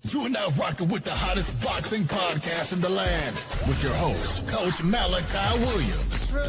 You are now rocking with the hottest boxing podcast in the land with your host, Coach Malachi Williams. True.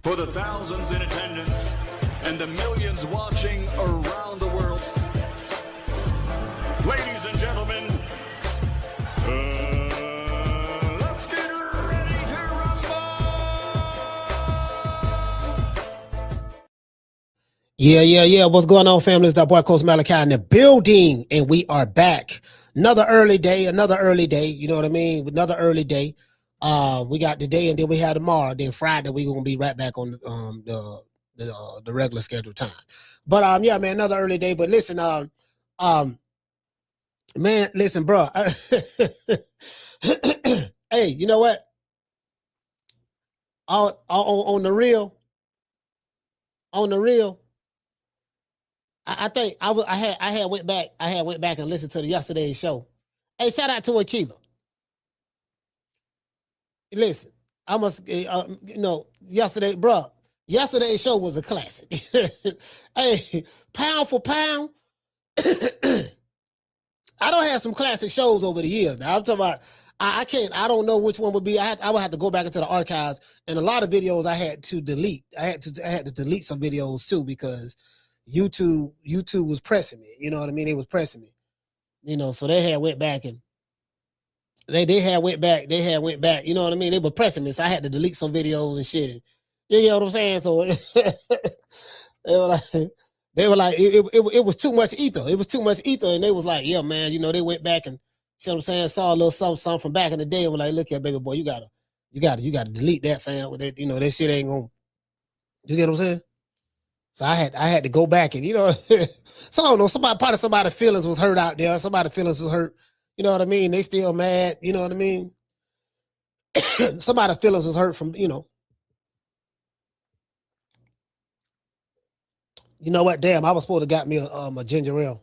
For the thousands in attendance and the millions watching around the world, ladies and gentlemen, let's get ready to rumble! Yeah. What's going on, family? It's that boy Coach Malachi in the building, and we are back. Another early day. You know what I mean? Another early day. We got today, and then we have tomorrow. Then Friday, we're gonna be right back on the regular scheduled time. But yeah, man, another early day. But listen, man, listen, bro. Hey, you know what? On the real, I think I had went back and listened to the yesterday's show. Hey, shout out to Akila. Listen, I must, yesterday's show was a classic. Hey, pound for pound, I don't have some classic shows over the years. Now I'm talking about, I don't know which one would be. I would have to go back into the archives, and a lot of videos I had to delete. I had to delete some videos too because YouTube was pressing me. You know what I mean? It was pressing me. You know, so they had went back and. They had went back, you know what I mean? They were pressing me, so I had to delete some videos and shit. You know what I'm saying? So they were like, it was too much ether. It was too much ether, and they was like, yeah, man, you know, they went back and, see what I'm saying, saw a little something from back in the day and were like, look here, baby boy, you gotta delete that, fam. With that, you know, that shit ain't gonna, you get what I'm saying? So I had to go back and, you know, so I don't know, somebody's feelings was hurt out there. Somebody's feelings was hurt. You know what I mean? They still mad. You know what I mean? Somebody's feelings was hurt from, you know. You know what? Damn, I was supposed to got me a ginger ale.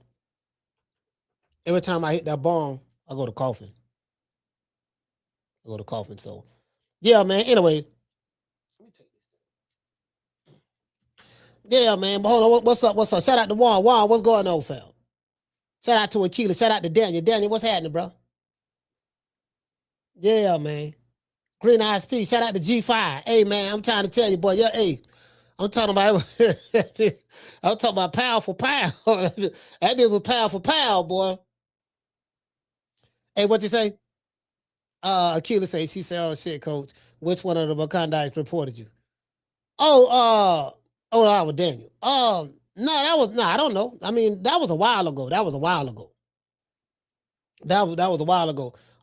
Every time I hit that bomb, I go to coughing. So, yeah, man. Anyway. Yeah, man. But hold on. What's up? Shout out to Juan. Juan, what's going on, fam? Shout out to Akila. Shout out to Daniel. Daniel, what's happening, bro? Yeah, man. Green Eyes P. Shout out to G5. Hey, man, I'm trying to tell you, boy. Yeah, hey. I'm talking about pound for pound. That nigga was pound for pound, boy. Hey, what you say? Akila say, she said, oh shit, coach. Which one of the Wakandites reported you? That was Daniel. No, I don't know. I mean, that was a while ago. That was a while ago.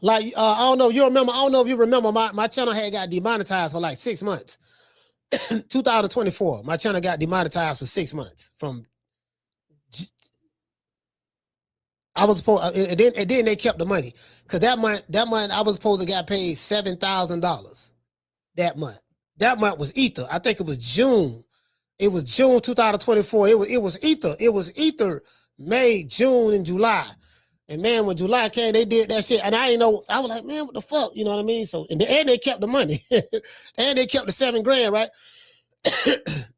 Like, I don't know if you remember my channel had got demonetized for like 6 months. 2024, my channel got demonetized for 6 months I was supposed, and then they kept the money. Cause that month I was supposed to get paid $7,000 that month. That month was Ether. I think it was June. It was June 2024. It was Ether. It was Ether May, June, and July. And man, when July came, they did that shit. And I didn't know. I was like, man, what the fuck? You know what I mean? So, and they kept the money. And they kept the $7,000, right?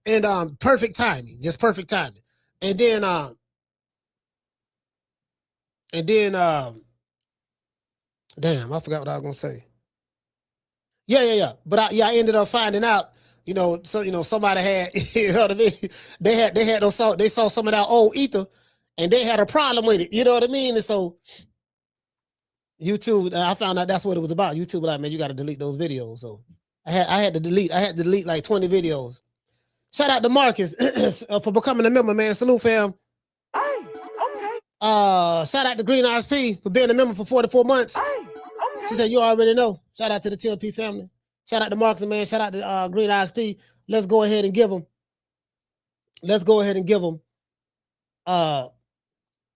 And perfect timing. Just perfect timing. And then damn, I forgot what I was gonna say. Yeah. But I ended up finding out, somebody had, you know what I mean? They saw some of that old Ether, and they had a problem with it. You know what I mean? And so YouTube, I found out that's what it was about. YouTube, like, man, you got to delete those videos. So I had to delete like 20 videos. Shout out to Marcus for becoming a member, man. Salute, fam. Hey, okay. Shout out to Green Eyes P for being a member for 44 months. Hey, okay. She said, you already know. Shout out to the TLP family. Shout out to Marcus, man. Shout out to Green Eyes P. Let's go ahead and give them.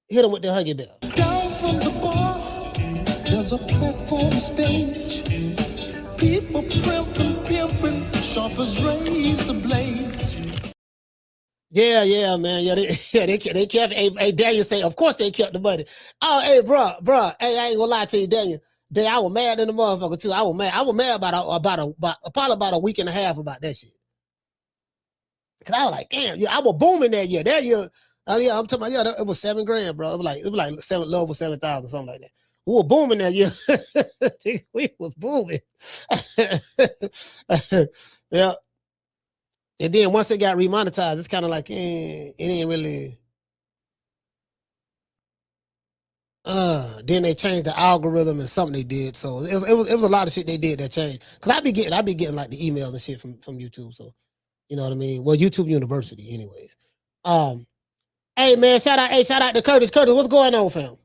Hit them with the Huggy Bell. Down from the bar, there's a platform stage. People pimping, sharp as razor blades. Yeah, man. They kept. Hey, Daniel say, of course they kept the money. Oh, hey, bro. Hey, I ain't gonna lie to you, Daniel. I was mad in the motherfucker too. I was mad about probably about a week and a half about that shit. Cause I was like, damn, yeah, I was booming that year. That year, yeah, I'm talking about, it was $7,000, bro. It was like over 7,000, something like that. We were booming that year. We was booming. Yeah. And then once it got remonetized, it's kind of like, it ain't really. Then they changed the algorithm and something they did. So it was a lot of shit they did that changed. Cause I be getting like the emails and shit from YouTube. So you know what I mean? Well, YouTube University, anyways. Hey man, shout out to Curtis. Curtis, what's going on, fam?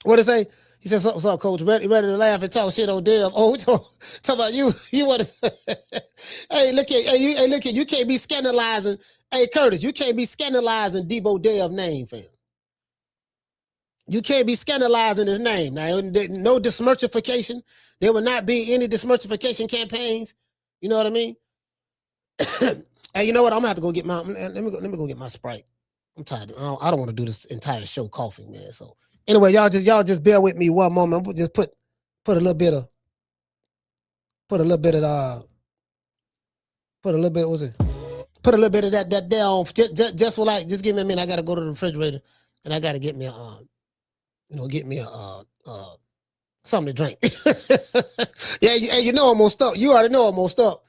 What it say? He said, what's up, coach? Ready to laugh and talk shit on Dev. Oh, talk about you. You want to? Hey, look at you can't be scandalizing. Hey, Curtis, you can't be scandalizing Debo Dev name, fam. You can't be scandalizing his name. Now, no dismerchification. There will not be any dismerchification campaigns. You know what I mean? Hey, you know what? I'm gonna have to go get my. Let me go get my Sprite. I'm tired. I don't want to do this entire show coughing, man. So anyway, y'all just bear with me one moment. I'm just put a little bit of that down. Just for like, just give me a minute. I gotta go to the refrigerator and I gotta get me a something to drink. Yeah, you know I'm gonna stop. You already know I'm gonna stop.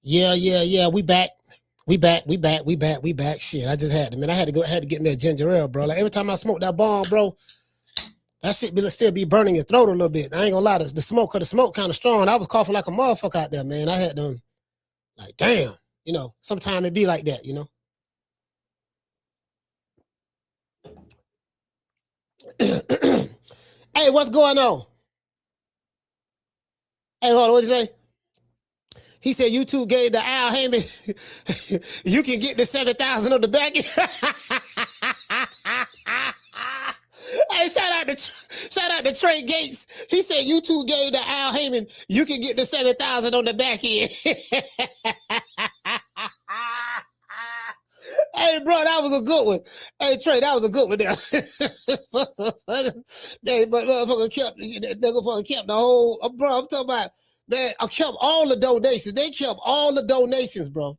Yeah. We back. Shit, I just had to, man. I had to get me a ginger ale, bro. Like every time I smoke that bomb, bro, that shit still be burning your throat a little bit. I ain't gonna lie, the smoke kind of strong. I was coughing like a motherfucker out there, man. I had them, like, damn, you know, sometimes it be like that, you know. Hey, what's going on? Hey, hold on, what'd you say? He said YouTube gave the Al Heyman, you can get the 7,000 on the back end. Hey, shout out to Trey Gates. He said YouTube gave the Al Heyman, you can get the 7,000 on the back end. Hey, bro, that was a good one. Hey, Trey, that was a good one there. Hey, but motherfucker kept the whole, bro, I'm talking about, man, I kept all the donations. They kept all the donations, bro.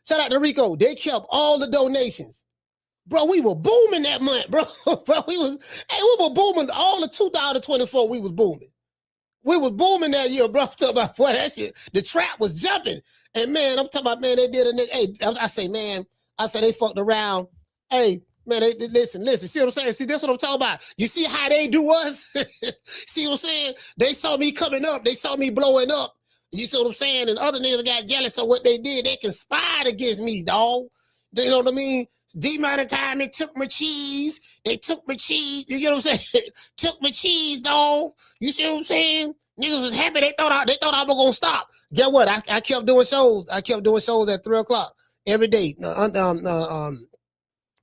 Shout out to Rico. They kept all the donations. Bro, we were booming that month, bro. We were booming. All the 2024, we was booming. We was booming that year, bro. I'm talking about, boy, that shit. The trap was jumping. And, man, I'm talking about, man, they did a nigga. Hey, I say, they fucked around. Hey, man, they listen. See what I'm saying? See, that's what I'm talking about. You see how they do us? See what I'm saying? They saw me coming up. They saw me blowing up. You see what I'm saying? And other niggas got jealous of what they did. They conspired against me, dog. You know what I mean? Demonetized me, took my cheese. They took my cheese. You know what I'm saying? Took my cheese, dog. You see what I'm saying? Niggas was happy. They thought I was gonna stop. Get what? I kept doing shows. I kept doing shows at 3:00 every day.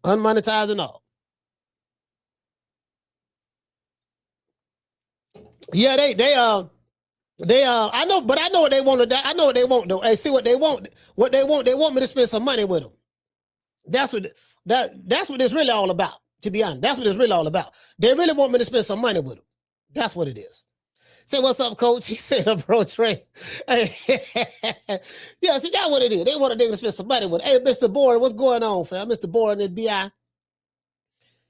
Unmonetized and all. Yeah, I know, but I know what they want to. I know what they want though. Hey, see what they want. What they want. They want me to spend some money with them. That's what it's really all about. To be honest, that's what it's really all about. They really want me to spend some money with them. That's what it is. Say, what's up, coach? He said, bro, Trey. Hey, yeah, see, that's what it is. They want a nigga to spend some money with. Hey, Mr. Board, what's going on, fam? Mr. Board and this BI.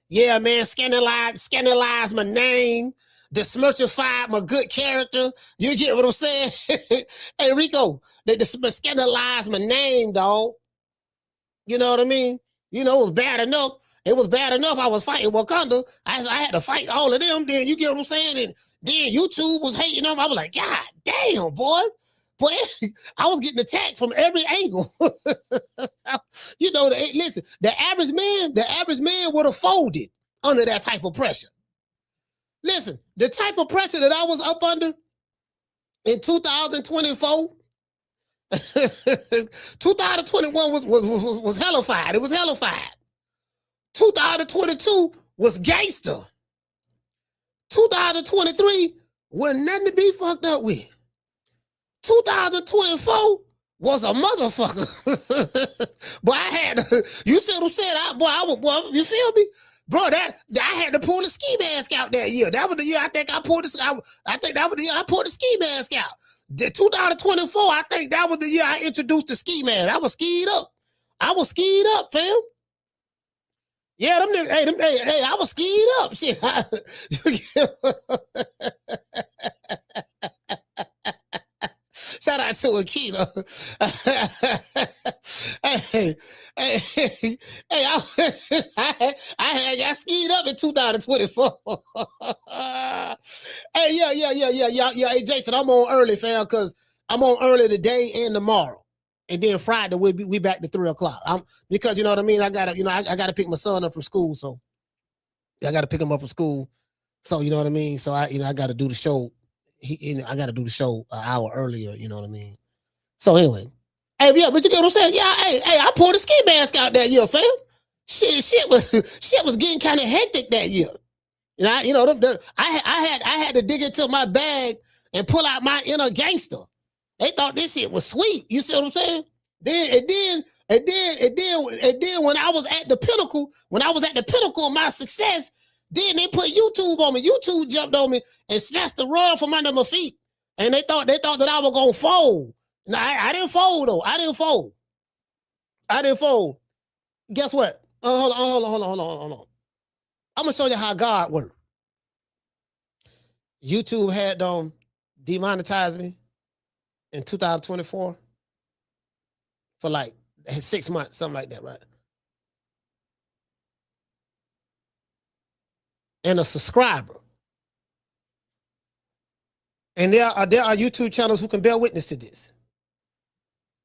Yeah, man, scandalize my name, dismerchified my good character. You get what I'm saying? Hey, Rico, they scandalized my name, dog. You know what I mean? You know, it was bad enough. It was bad enough I was fighting Wakanda. I had to fight all of them. Then you get what I'm saying? And then YouTube was hating them. I was like, God damn, boy. Boy, I was getting attacked from every angle. You know, listen, the average man would have folded under that type of pressure. Listen, the type of pressure that I was up under in 2024, 2021 was hellified. It was hellified. 2022 was gangster. 2023 was nothing to be fucked up with. 2024 was a motherfucker. Boy, I had to, you see what I'm saying? You feel me? Bro, I had to pull the ski mask out that year. That was the year I think I pulled I pulled the ski mask out. 2024, I think that was the year I introduced the ski mask. I was skied up, fam. Yeah, them niggas, hey, I was skied up. Shit. Shout out to Akita. I got skied up in 2024. Hey, yeah. Hey, Jason, I'm on early, fam, because I'm on early today and tomorrow. And then Friday we back to 3:00. Because you know what I mean. I gotta pick my son up from school, so I gotta pick him up from school. So you know what I mean. So I gotta do the show. I gotta do the show an hour earlier. You know what I mean. So anyway, hey, yeah, but you get what I'm saying. Yeah, hey, I pulled a ski mask out that year, fam. Shit was getting kind of hectic that year. I had to dig into my bag and pull out my inner gangster. They thought this shit was sweet. You see what I'm saying? Then when I was at the pinnacle of my success, then they put YouTube on me. YouTube jumped on me and snatched the rug from under my feet. And they thought that I was gonna fold. No, I didn't fold though. I didn't fold. Guess what? Hold on. I'm gonna show you how God works. YouTube had demonetized me in 2024 for like 6 months, something like that, right? And a subscriber. And there are YouTube channels who can bear witness to this.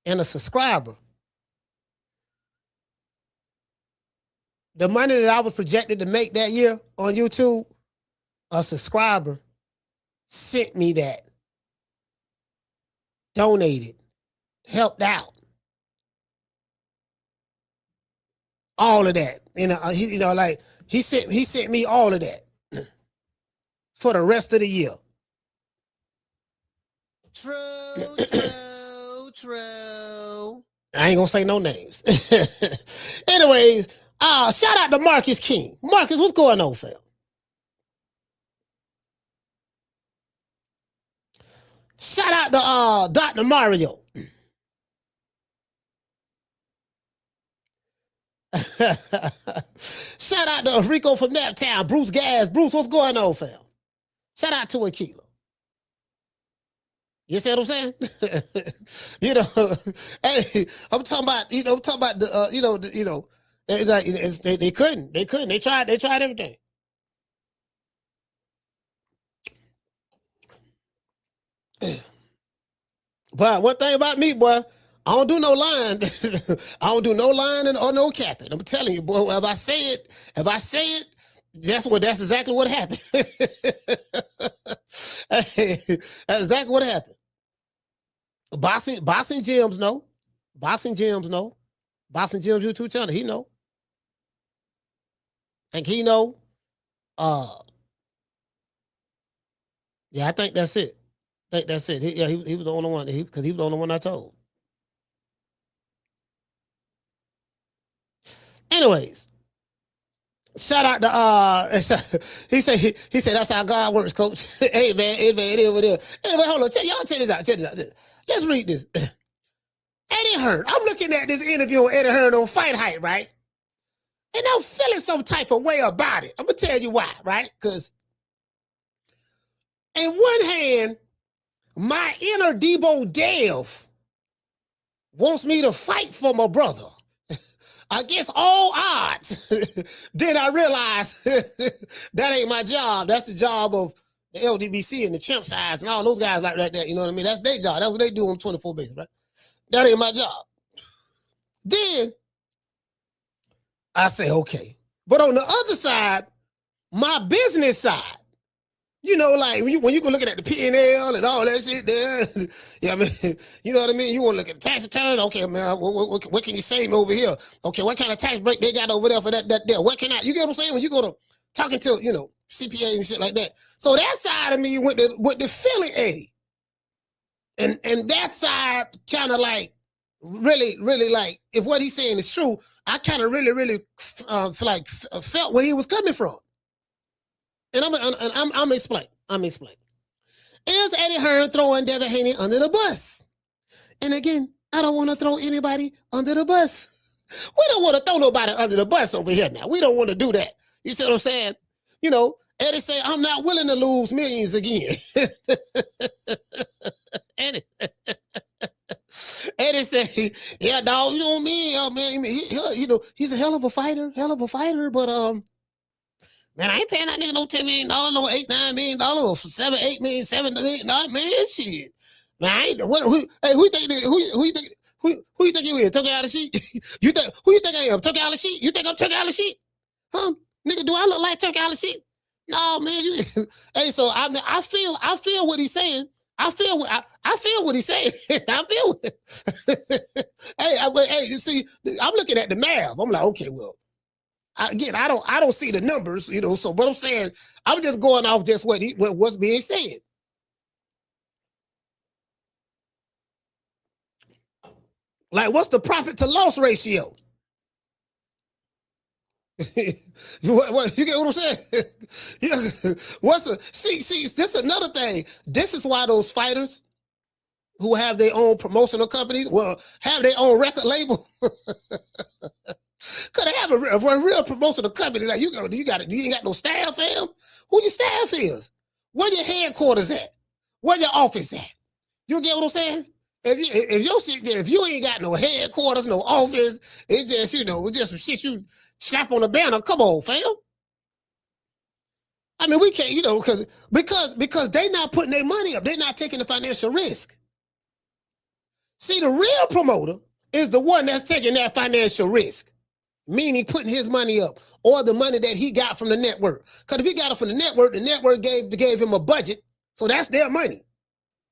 And a subscriber. The money that I was projected to make that year on YouTube, a subscriber sent me that. Donated. Helped out. All of that. He sent me all of that for the rest of the year. True. I ain't gonna say no names. Anyways, shout out to Marcus King. Marcus, what's going on, fam? Shout out to Dr. Mario. Shout out to Rico from Naptown. Bruce Gas. Bruce, what's going on, fam? Shout out to Aquila. You see what I'm saying? Hey, I'm talking about the, it's like they couldn't. They tried everything. But one thing about me, boy, I don't do no lying. I don't do no lying or no capping. I'm telling you, boy, if I say it, That's exactly what happened. That's exactly what happened. Boxing gyms know. Boxing gyms know. Boxing gyms YouTube channel, he know. Think he know. Yeah, I think that's it. He was the only one because he was the only one I told. Anyways, shout out to he said that's how God works, coach. hey man, it is what it is. Anyway, hold on. Check this out. Let's read this. Eddie Hearn. I'm looking at this interview with Eddie Hearn on Fightype, right? And I'm feeling some type of way about it. I'm gonna tell you why, right? Because in one hand, my inner Debo Dev wants me to fight for my brother against all odds. Then I realized that ain't my job. That's the job of the LDBC and the champ sides and all those guys like that. You know what I mean? That's their job. That's what they do on 24 bases, right? That ain't my job. Then I say, okay. But on the other side, my business side, you know, like when you go looking at the P&L and all that shit there, yeah, I mean, you know what I mean? You want to look at the tax return? Okay, man, what can you save me over here? Okay, what kind of tax break they got over there for that there? What can you get what I'm saying? When you go to talking to, you know, CPA and shit like that. So that side of me went to Philly Eddie. And that side kind of like, really like, if what he's saying is true, I kind of really felt where he was coming from. And I'm explaining. Is Eddie Hearn throwing Devin Haney under the bus? And again, I don't want to throw anybody under the bus. We don't want to throw nobody under the bus over here now. We don't want to do that. You see what I'm saying? You know, Eddie say, I'm not willing to lose millions again. Eddie say, yeah, dog, you know what I mean? Oh, man, you know, he's a hell of a fighter, but man, I ain't paying that nigga no $10 million, no $8, $9 million, or $7, $8 million, $7 million, man, shit. Man, I ain't, who you think you is? Turkey out of sheet? Who you think I am? Turkey out of sheet? You think I'm turkey out of sheet? Huh? Nigga, do I look like turkey out of sheet? No, man. Hey, so I feel what he's saying. I feel what he's saying. I feel it. Hey, you see, I'm looking at the math. I'm like, okay, well, I don't see the numbers, you know. So what I'm saying, I'm just going off just what's being said. Like, what's the profit to loss ratio? What you get what I'm saying? Yeah. See, this is another thing. This is why those fighters who have their own promotional companies, have their own record label. Could they have a real promotional company? Like you ain't got no staff, fam? Who your staff is? Where your headquarters at? Where your office at? You get what I'm saying? If you ain't got no headquarters, no office, it's just, you know, just some shit you slap on a banner. Come on, fam. I mean, we can't, you know, because they not putting their money up. They're not taking the financial risk. See, the real promoter is the one that's taking that financial risk, meaning putting his money up or the money that he got from the network. Because if he got it from the network gave him a budget, so that's their money.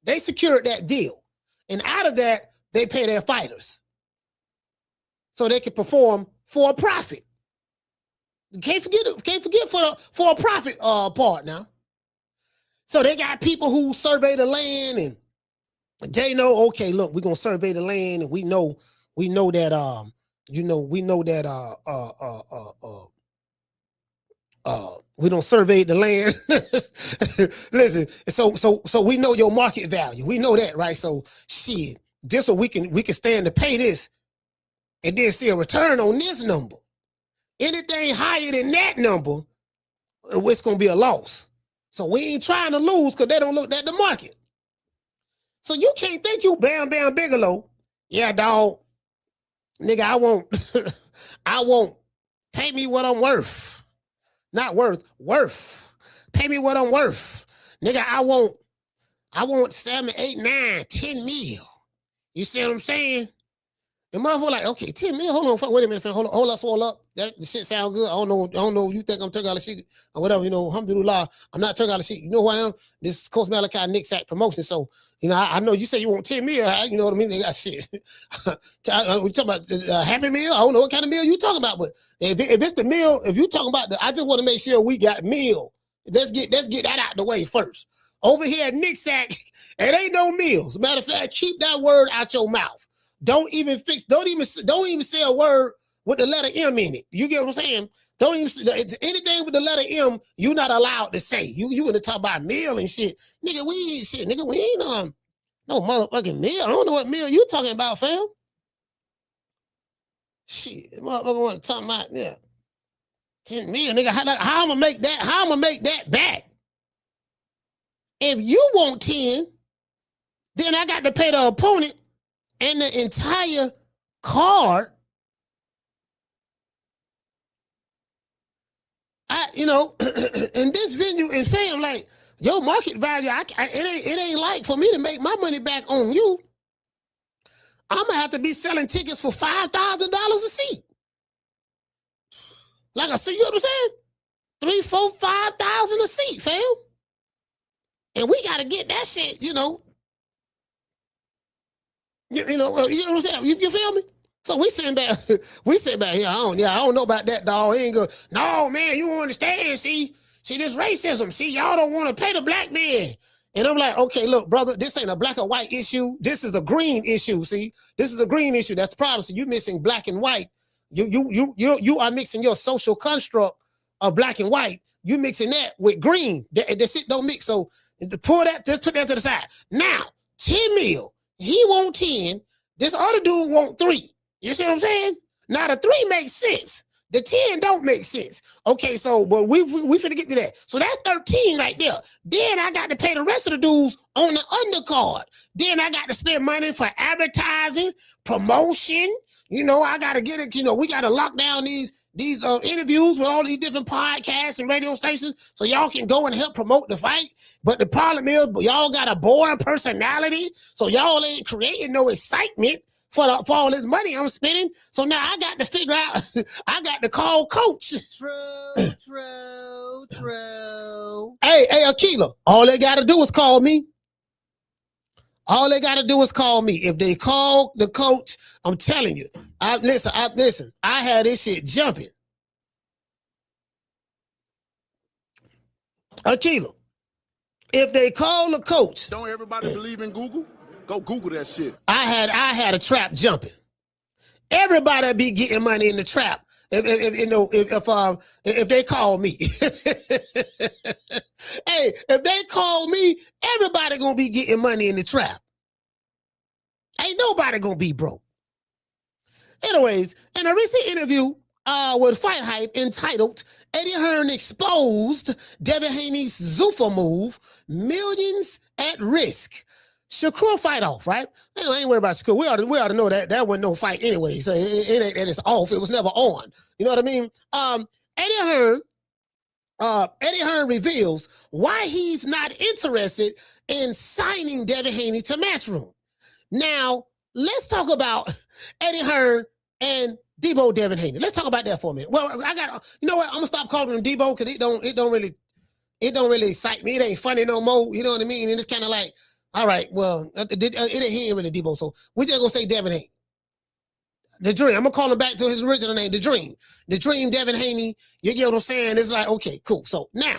They secured that deal. And out of that, they pay their fighters so they can perform for a profit. Can't forget for a profit part now. So they got people who survey the land and they know, okay, look, we're gonna survey the land and we know that we don't survey the land. Listen, so we know your market value. We know that, right? So shit, this so we can stand to pay this and then see a return on this number. Anything higher than that number, it's gonna be a loss. So we ain't trying to lose because they don't look at the market. So you can't think you Bam Bam Bigelow. Yeah, dog. Nigga, I won't pay me what I'm worth. Not worth. Pay me what I'm worth. Nigga, I want 7, 8, 9, 10 mil. You see what I'm saying? And motherfucker like, okay, 10 mil, hold on, wait a minute, hold up, swole up. That the shit sound good. I don't know. You think I'm turning out the shit or whatever, alhamdulillah. I'm not turning out the shit. You know who I am? This is Coach Malachi Nick Sack Promotion. So, I know you say you want 10 mil, you know what I mean? They got shit. We talking about Happy Meal? I don't know what kind of meal you talking about, but if it's the meal, if you talking about I just want to make sure we got meal. Let's get that out the way first. Over here at Nick Sack, it ain't no meals. Matter of fact, keep that word out your mouth. Don't even say a word with the letter M in it. You get what I'm saying? Don't even anything with the letter M, you're not allowed to say. You gonna talk about meal and shit. Nigga, we ain't shit. Nigga, we ain't no motherfucking meal. I don't know what meal you talking about, fam. Shit, motherfucker want to talk about, yeah. 10 mil, nigga. How I'm gonna make that? How I'm gonna make that back? If you want 10, then I got to pay the opponent and the entire card. In this venue, and fam, like your market value, it ain't like for me to make my money back on you. I'm gonna have to be selling tickets for $5,000 a seat. Like I said, you know what I'm saying? 3, 4, 5,000 a seat, fam. And we gotta get that shit, You know what I'm saying? You feel me? So we sitting back here. I don't know about that, dog. He ain't go, no, man, you don't understand. See this racism. See, y'all don't want to pay the black man. And I'm like, okay, look, brother, this ain't a black or white issue. This is a green issue. See, this is a green issue. That's the problem. So you missing black and white. You are mixing your social construct of black and white. You mixing that with green. That shit don't mix. So pull that, just put that to the side. Now, 10 mil. He want 10. This other dude want 3. You see what I'm saying? Now the 3 makes sense. The 10 don't make sense. Okay, so but we finna get to that. So that's 13 right there. Then I got to pay the rest of the dudes on the undercard. Then I got to spend money for advertising, promotion. I got to get it. We got to lock down these interviews with all these different podcasts and radio stations so y'all can go and help promote the fight. But the problem is, y'all got a boring personality, so y'all ain't creating no excitement for all this money I'm spending. So now I got to figure out, I got to call coach. True. Hey, Akila, all they got to do is call me. All they got to do is call me. If they call the coach, I'm telling you, listen, I had this shit jumping. Akila, if they call the coach. Don't everybody believe in Google? Go Google that shit. I had a trap jumping. Everybody be getting money in the trap. If they call me. Hey, if they call me, everybody gonna be getting money in the trap. Ain't nobody gonna be broke. Anyways, in a recent interview with Fightype entitled Eddie Hearn Exposed Devin Haney's Zuffa Move, Millions at Risk. Shakur Fight OFF, right? I ain't worried about Shakur. We ought to know that wasn't no fight anyway. So it ain't that it's off. It was never on. You know what I mean? Eddie Hearn reveals why he's not interested in signing Devin Haney to Matchroom. Now, let's talk about Eddie Hearn and Debo Devin Haney. Let's talk about that for a minute. Well, you know what? I'm gonna stop calling him Debo because it don't really excite me. It ain't funny no more. You know what I mean? And it's kind of like, all right, well, he ain't really Debo, so we're just gonna say Devin Haney. The Dream. I'm gonna call him back to his original name, The Dream. The Dream, Devin Haney. You get what I'm saying? It's like, okay, cool. So now,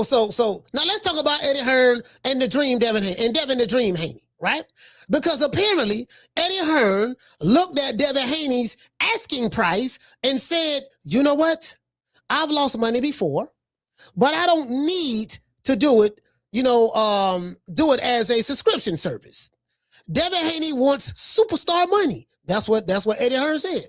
so now let's talk about Eddie Hearn and The Dream, Devin Haney, and Devin the Dream Haney, right? Because apparently Eddie Hearn looked at Devin Haney's asking price and said, you know what? I've lost money before, but I don't need to do it, do it as a subscription service. Devin Haney wants superstar money. That's what Eddie Hearn said.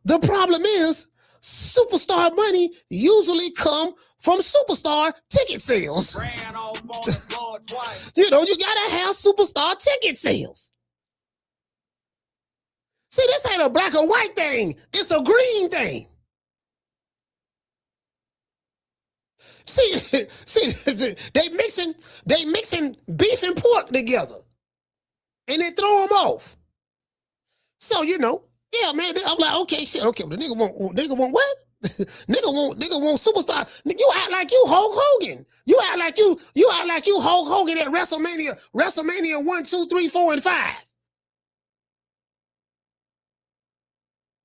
The problem is superstar money usually come from superstar ticket sales. Ran off on the floor twice. You gotta have superstar ticket sales. See, this ain't a black or white thing. It's a green thing. See, they mixing beef and pork together. and it throw him off. So, you know, yeah, man, I'm like, okay, shit, okay, but the nigga want what? nigga want superstar. You act like you Hulk Hogan. You act like you Hulk Hogan at WrestleMania 1, 2, 3, 4, and 5.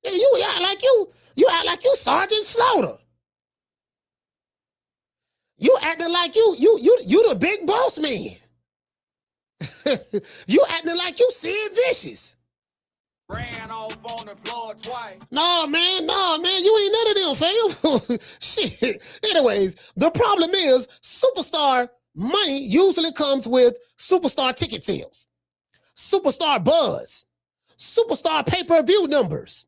You act like you Sergeant Slaughter. You acting like you the big boss man. You acting like you Sid Vicious. Ran off on the floor twice. No, man, you ain't none of them, fam. Shit. Anyways, the problem is superstar money usually comes with superstar ticket sales, superstar buzz, superstar pay-per-view numbers,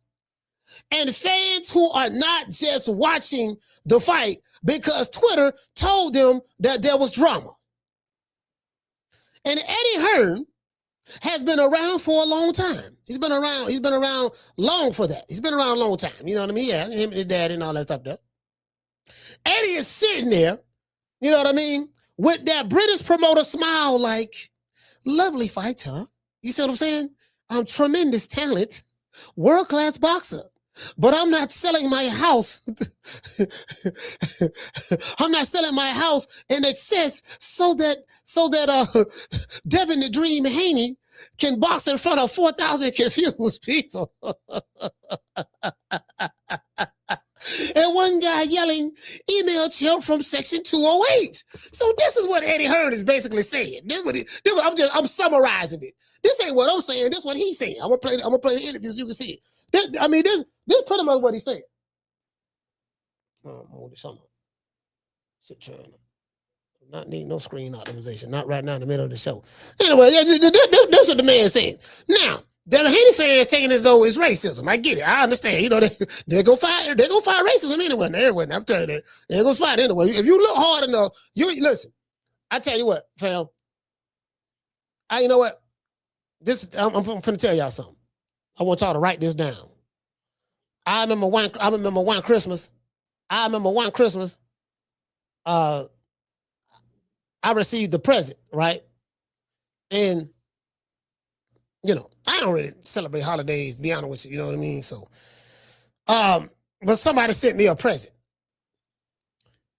and fans who are not just watching the fight because Twitter told them that there was drama. And Eddie Hearn has been around for a long time. He's been around long for that. He's been around a long time. You know what I mean? Yeah, him and his dad and all that stuff there. Eddie is sitting there, you know what I mean, with that British promoter smile like, lovely fight, huh? You see what I'm saying? I'm tremendous talent, world-class boxer. But I'm not selling my house. I'm not selling my house in excess so that Devin the Dream Haney can box in front of 4,000 confused people. And one guy yelling, email chill from section 208. So this is what Eddie Hearn is basically saying. I'm summarizing it. This ain't what I'm saying. This is what he's saying. I'm gonna play the interviews. You can see it. This is pretty much what he's saying. Not need no screen optimization. Not right now in the middle of the show. Anyway, this is what the man said. Now, the Haney fans taking it as though it's racism. I get it. I understand. You know, they're gonna fight racism anyway. I'm telling you, they're gonna fight anyway. If you look hard enough, you listen. I tell you what, fam. You know what? I'm finna tell y'all something. I want y'all to write this down. I remember one Christmas. I received the present, right? And, you know, I don't really celebrate holidays, be honest with you, you know what I mean? So, but somebody sent me a present.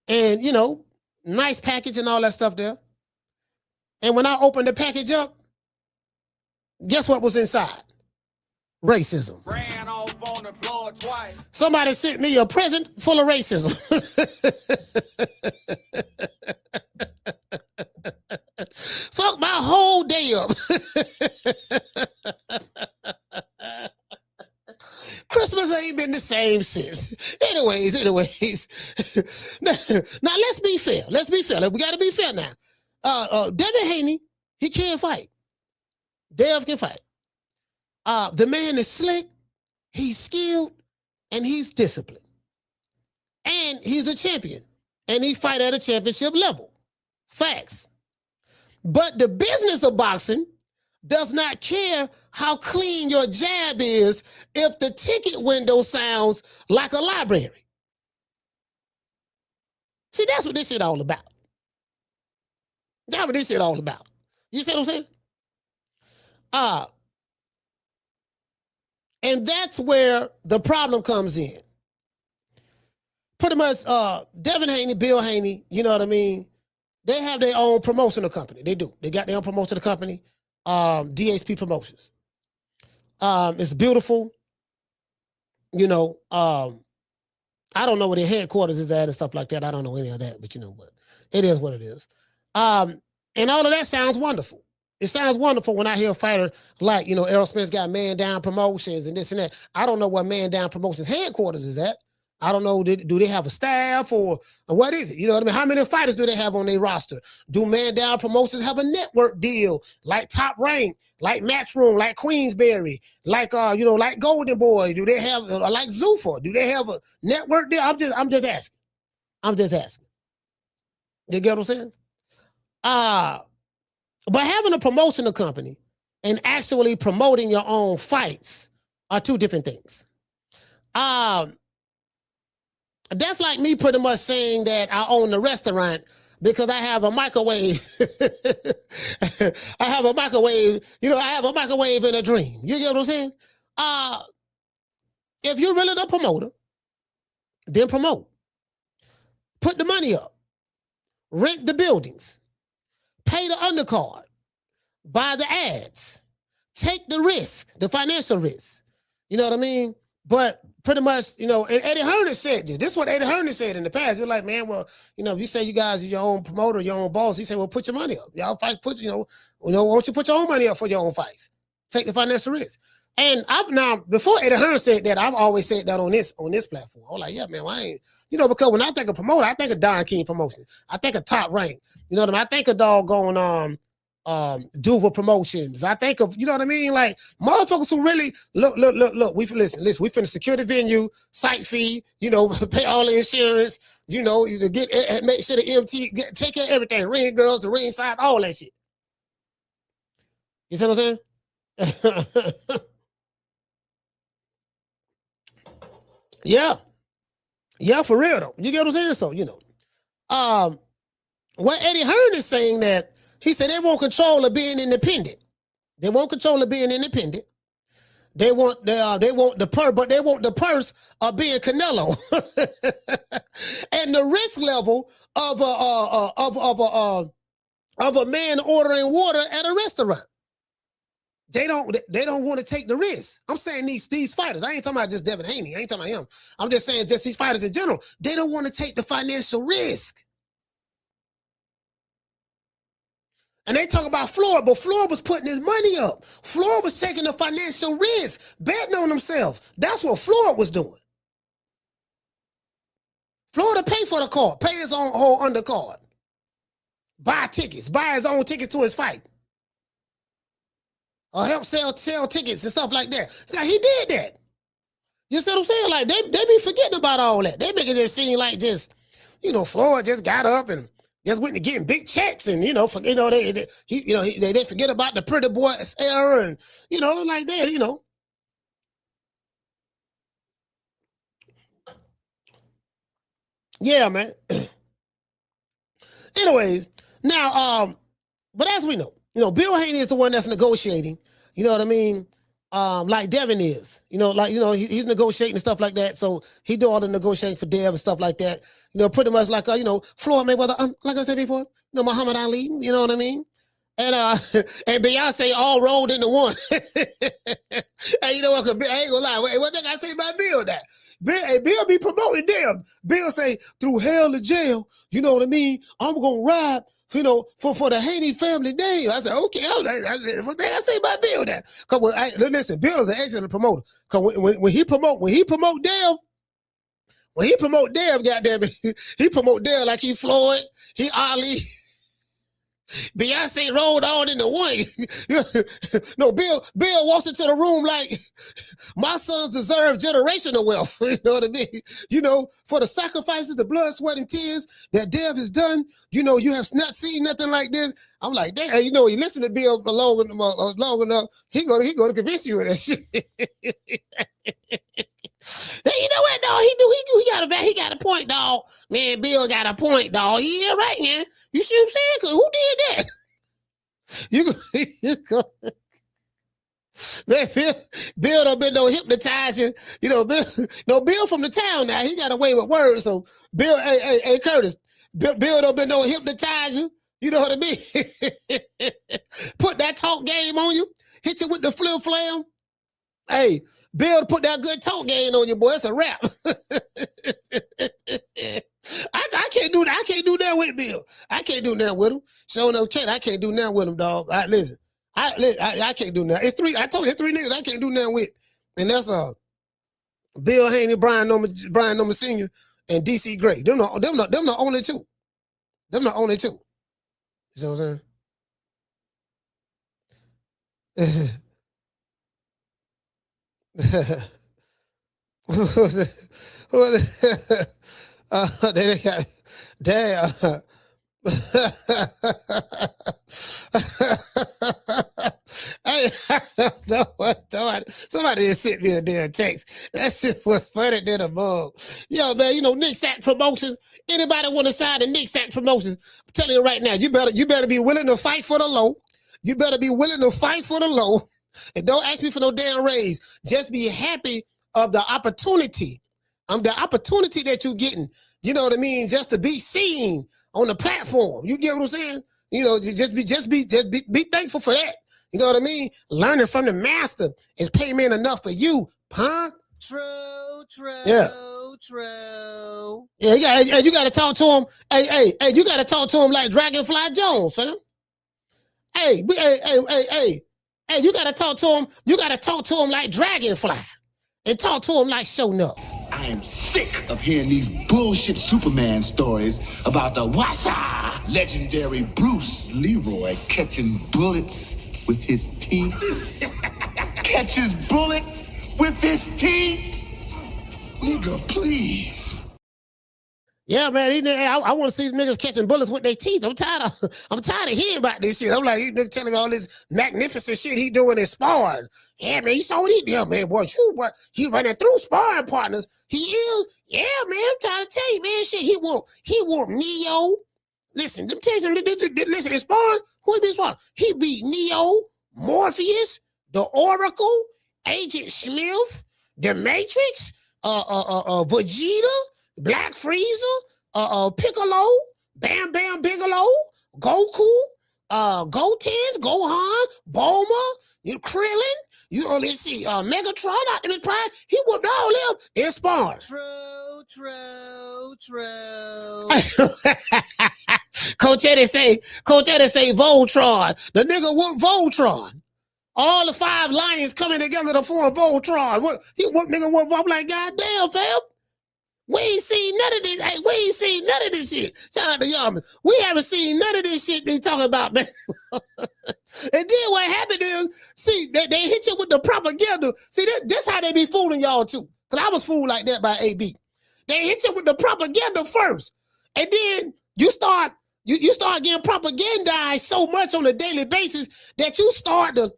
And, you know, nice package and all that stuff there. And when I opened the package up, guess what was inside? Racism. Ran off on the floor twice. Somebody sent me a present full of racism. Fuck my whole day up. Christmas ain't been the same since. Anyways. Now let's be fair. We gotta be fair now. Devin Haney, he can't fight. Dev can fight. The man is slick, he's skilled, and he's disciplined. And he's a champion. And he fight at a championship level. Facts. But the business of boxing does not care how clean your jab is if the ticket window sounds like a library. See, that's what this shit all about. That's what this shit all about. You see what I'm saying? And that's where the problem comes in. Pretty much, Devin Haney, Bill Haney, you know what I mean? They have their own promotional company. They do. They got their own promotional company, DHP Promotions. It's beautiful. You know, I don't know where their headquarters is at and stuff like that. I don't know any of that, but you know, but it is what it is. And all of that sounds wonderful. It sounds wonderful when I hear a fighter like, you know, Errol Spence got Man Down Promotions and this and that. I don't know where Man Down Promotions headquarters is at. I don't know, do they have a staff or what is it? You know what I mean? How many fighters do they have on their roster? Do Man Down Promotions have a network deal like Top Rank, like Matchroom, like Queensberry, like like Golden Boy? Do they have like Zuffa? Do they have a network deal? I'm just asking. You get what I'm saying? But having a promotional company and actually promoting your own fights are two different things. That's like me pretty much saying that I own the restaurant, because I have a microwave. I have a microwave. You know, I have a microwave in a dream. You get what I'm saying? If you're really the promoter, then promote. Put the money up. Rent the buildings. Pay the undercard. Buy the ads. Take the risk, the financial risk. You know what I mean? But pretty much, you know, and Eddie Hearn said this. This is what Eddie Hearn said in the past. You're like, man, well, you know, if you say you guys are your own promoter, your own boss, he said, well, put your money up. Y'all fight, why don't you put your own money up for your own fights? Take the financial risk. And before Eddie Hearn said that, I've always said that on this platform. I was like, yeah, man, why ain't, you know, because when I think of promoter, I think of Don King Promotion. I think of Top Rank. You know what I mean? I think of doggone Zuffa Promotions. I think of, you know what I mean? Like motherfuckers who really look. We listen. We finna secure the venue, site fee, you know, pay all the insurance, you know, you get make sure the MT take care of everything, ring girls, the ring size, all that shit. You see what I'm saying? Yeah, for real though. You get what I'm saying? So, you know, what Eddie Hearn is saying that he said they want control of being independent. They want control of being independent. They want the purse of being Canelo. And the risk level of a man ordering water at a restaurant. They don't want to take the risk. I'm saying these fighters. I ain't talking about just Devin Haney. I ain't talking about him. I'm just saying just these fighters in general. They don't want to take the financial risk. And they talk about Floyd, but Floyd was putting his money up. Floyd was taking the financial risk, betting on himself. That's what Floyd was doing. Floyd would pay for the card, pay his own whole undercard, buy tickets, buy his own tickets to his fight. Or help sell tickets and stuff like that. Now, he did that. You see what I'm saying? Like, they be forgetting about all that. They make it seem like just, you know, Floyd just got up and just went to getting big checks and, you know, they forget about the pretty boy era and, you know, like that, you know. Yeah, man. Anyways, now, but as we know, you know, Bill Haney is the one that's negotiating. You know what I mean? Like Devin is. You know, like, you know, he's negotiating and stuff like that. So he do all the negotiating for Dev and stuff like that. You know, pretty much like, you know, Floyd Mayweather, like I said before, you know, Muhammad Ali, you know what I mean? And and Beyonce all rolled into one. And you know what? I ain't gonna lie. Wait, what did I say about Bill that? Bill be promoting Dev. Bill say, through hell to jail, you know what I mean? I'm gonna ride, you know, for the Haney family name. I said, okay, what did I say about Bill that? Cause listen, Bill is an excellent promoter. Cause when he promote Dev, goddamn it, he promote Dev like he Floyd, he Ali. Beyonce rolled on into one. No, Bill walks into the room like, my sons deserve generational wealth. You know what I mean? You know, for the sacrifices, the blood, sweat, and tears that Dev has done, you know, you have not seen nothing like this. I'm like, damn, you know, you listen to Bill long enough, he gonna convince you of that shit. You know what, dog? He got a point, dog. Man, Bill got a point, dog. Yeah, right, man. You see what I'm saying? Cause who did that? Man, Bill done been no hypnotizing. You know, Bill from the town now. He got away with words. So Bill, hey, Curtis, Bill done been no hypnotizing. You know what I mean? Put that talk game on you. Hit you with the flim flam. Hey, Bill, put that good talk game on you, boy. It's a wrap. I can't do that. I can't do that with Bill. I can't do that with him. Showing up, I can't do that with him, dog. Listen, I can't do that. It's three. I told you, it's three niggas I can't do that with, and that's Bill Haney, Brian Noma Sr., and DC Gray. Them the only two. Them the only two. You see what I'm saying? They got, damn. Hey, somebody just sent me a damn text. That shit was funny than a bug. Yo, man, you know, Nick Sack Promotions. Anybody want to sign to Nick Sack Promotions? I'm telling you right now, you better be willing to fight for the low. You better be willing to fight for the low. And don't ask me for no damn raise. Just be happy of the opportunity. The opportunity that you're getting. You know what I mean? Just to be seen on the platform. You get what I'm saying? You know, just be thankful for that. You know what I mean? Learning from the master is payment enough for you, punk. True. Yeah. Yeah, you got to talk to him. Hey, you got to talk to him like Dragonfly Jones, fam. Hey, you got to talk to him. You got to talk to him like Dragonfly and talk to him like Show Enough. I am sick of hearing these bullshit Superman stories about the Wassa legendary Bruce Leroy catching bullets with his teeth. Catches bullets with his teeth? Nigga, please. Yeah, man, I want to see these niggas catching bullets with their teeth. I'm tired of hearing about this shit. I'm like, these niggas telling me all this magnificent shit he doing in sparring. Yeah, man, you saw what he did. Yeah, man, boy, he running through sparring partners. He is. Yeah, man, I'm trying to tell you, man, shit, he whooped Neo. Listen, let me tell you something. Listen, in sparring, who is this one? He beat Neo, Morpheus, the Oracle, Agent Smith, the Matrix, Vegeta, Black Frieza, Piccolo, Bam Bam Bigelow, Goku, Gotenks, Gohan, Bulma, Krillin, let's see, Megatron, Optimus Prime. He whooped all them in sparring. True. Coach Eddie say Voltron. The nigga whooped Voltron. All the 5 lions coming together to form Voltron. He whooped nigga whooped. I'm like, goddamn, fam. We ain't seen none of this. Hey, we ain't seen none of this shit. Shout out to y'all. We haven't seen none of this shit they talking about, man. And then what happened is, see, they hit you with the propaganda. See, this how they be fooling y'all too. Because I was fooled like that by AB. They hit you with the propaganda first. And then you start getting propagandized so much on a daily basis that you start to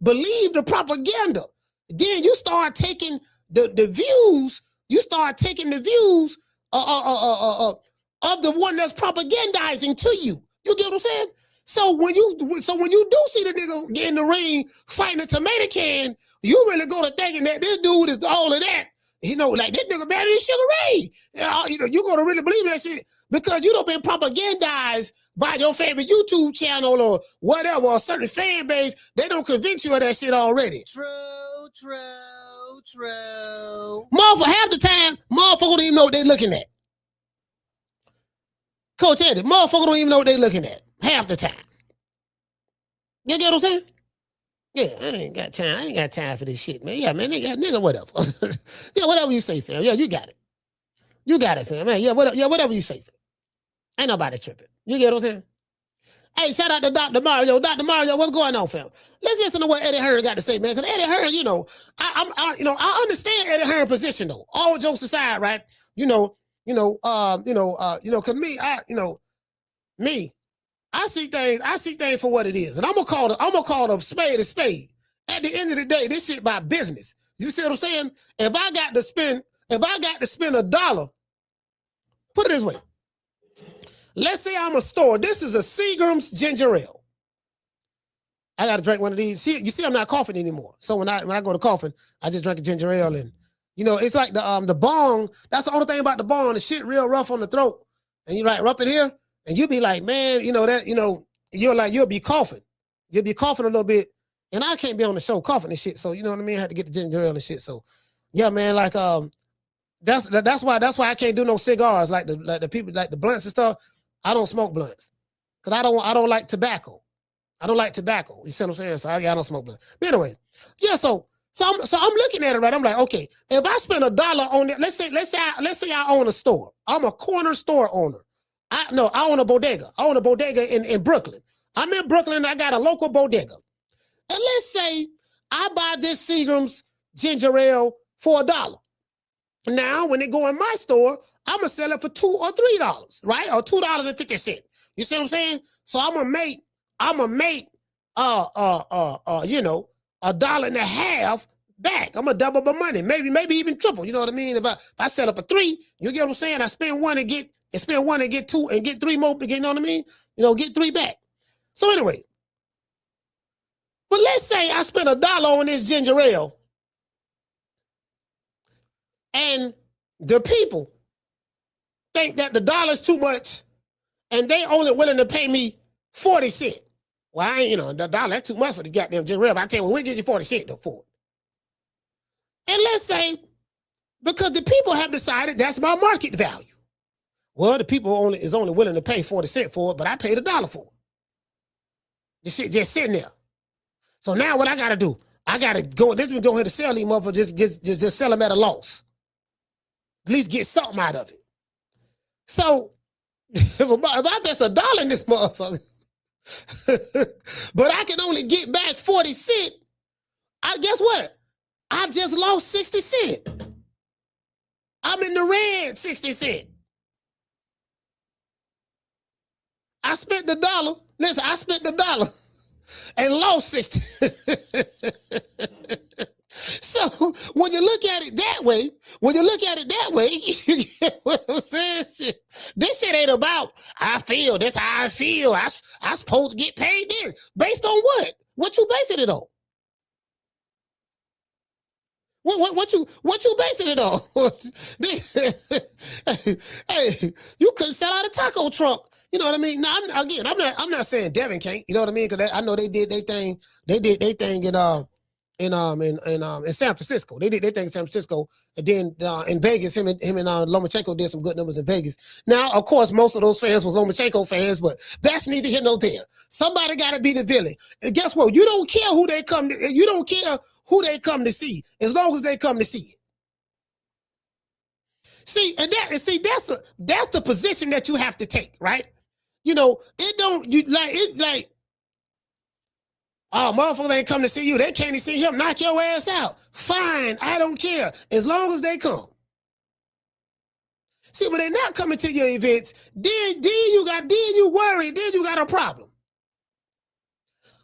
believe the propaganda. Then you start taking the views. You start taking the views of the one that's propagandizing to you. You get what I'm saying? So when you do see the nigga get in the ring fighting a tomato can, you really go to thinking that this dude is all of that. You know, like this nigga better than Sugar Ray. You know, you're gonna really believe that shit because you don't been propagandized by your favorite YouTube channel or whatever, or a certain fan base. They don't convince you of that shit already. True. Motherfucker, half the time, motherfucker don't even know what they looking at. Coach Eddie, motherfucker don't even know what they looking at. Half the time. You get what I'm saying? Yeah, I ain't got time for this shit, man. Yeah, man, nigga, whatever. Yeah, whatever you say, fam. Yeah, you got it. You got it, fam. Man, yeah, whatever you say, fam. Ain't nobody tripping. You get what I'm saying? Hey, shout out to Dr. Mario. Dr. Mario, what's going on, fam? Let's listen to what Eddie Hearn got to say, man. Because Eddie Hearn, you know, I understand Eddie Hearn's position though. All jokes aside, right? Cause me, I see things for what it is, and I'm gonna call a spade a spade. At the end of the day, this shit about business. You see what I'm saying? If I got to spend $1, put it this way. Let's say I'm a store. This is a Seagram's ginger ale. I got to drink one of these. See, you see, I'm not coughing anymore. So when I go to coughing, I just drink a ginger ale, and you know, it's like the bong. That's the only thing about the bong. The shit real rough on the throat, and you like rub it here, and you be like, man, you'll be coughing. You'll be coughing a little bit, and I can't be on the show coughing and shit. So you know what I mean? I had to get the ginger ale and shit. So yeah, man, like that's why I can't do no cigars like the people like the blunts and stuff. I don't smoke blunts because I don't like tobacco. I don't like tobacco. You see what I'm saying? So I don't smoke blunts. But anyway, yeah. So I'm looking at it right. I'm like, okay, if I spend $1 on it, let's say I own a store. I'm a corner store owner. I own a bodega. I own a bodega in Brooklyn. I'm in Brooklyn. I got a local bodega. And let's say I buy this Seagram's ginger ale for $1. Now, when it go in my store, I'm gonna sell it for $2 or $3, right? Or $2.50. You see what I'm saying? So I'm gonna make $1.50 back. I'm gonna double my money, maybe even triple. You know what I mean? If I set up a 3, you get what I'm saying? I spend 1 and get 2 and get 3 more. You know what I mean? Get 3 back. So anyway, but let's say I spent $1 on this ginger ale, and the people think that the $1's too much, and they only willing to pay me 40 cents. Well, I ain't, the $1, that's too much for the goddamn ginger ale. But I tell you, we'll give you 40 cents though for it. And let's say, because the people have decided that's my market value. Well, the people is only willing to pay 40 cents for it, but I paid $1 for it. This shit just sitting there. So now what I gotta do? I gotta go ahead and sell these motherfuckers, just sell them at a loss. At least get something out of it. So if I invest $1 in this motherfucker, but I can only get back 40 cents, guess what? I just lost 60 cents. I'm in the red 60 cents. I spent $1. Listen, I spent $1 and lost 60. So when you look at it that way, you get what I'm saying? This shit ain't about, I feel, this how I feel. I supposed to get paid this. Based on what? What you basing it on? What you basing it on? Hey, you couldn't sell out a taco truck. You know what I mean? Now, I'm not saying Devin can't. You know what I mean? Because I know they did their thing. They did their thing in San Francisco. They did their thing in San Francisco, and then in Vegas, him and Lomachenko did some good numbers in Vegas. Now, of course, most of those fans was Lomachenko fans, but that's neither here nor there. Somebody got to be the villain. And guess what? You don't care who they come to. You don't care who they come to see, as long as they come to see it. See, that's the position that you have to take, right? Oh, motherfucker ain't come to see you. They can't even see him. Knock your ass out. Fine, I don't care. As long as they come. See, but they're not coming to your events. Then you worry. Then you got a problem.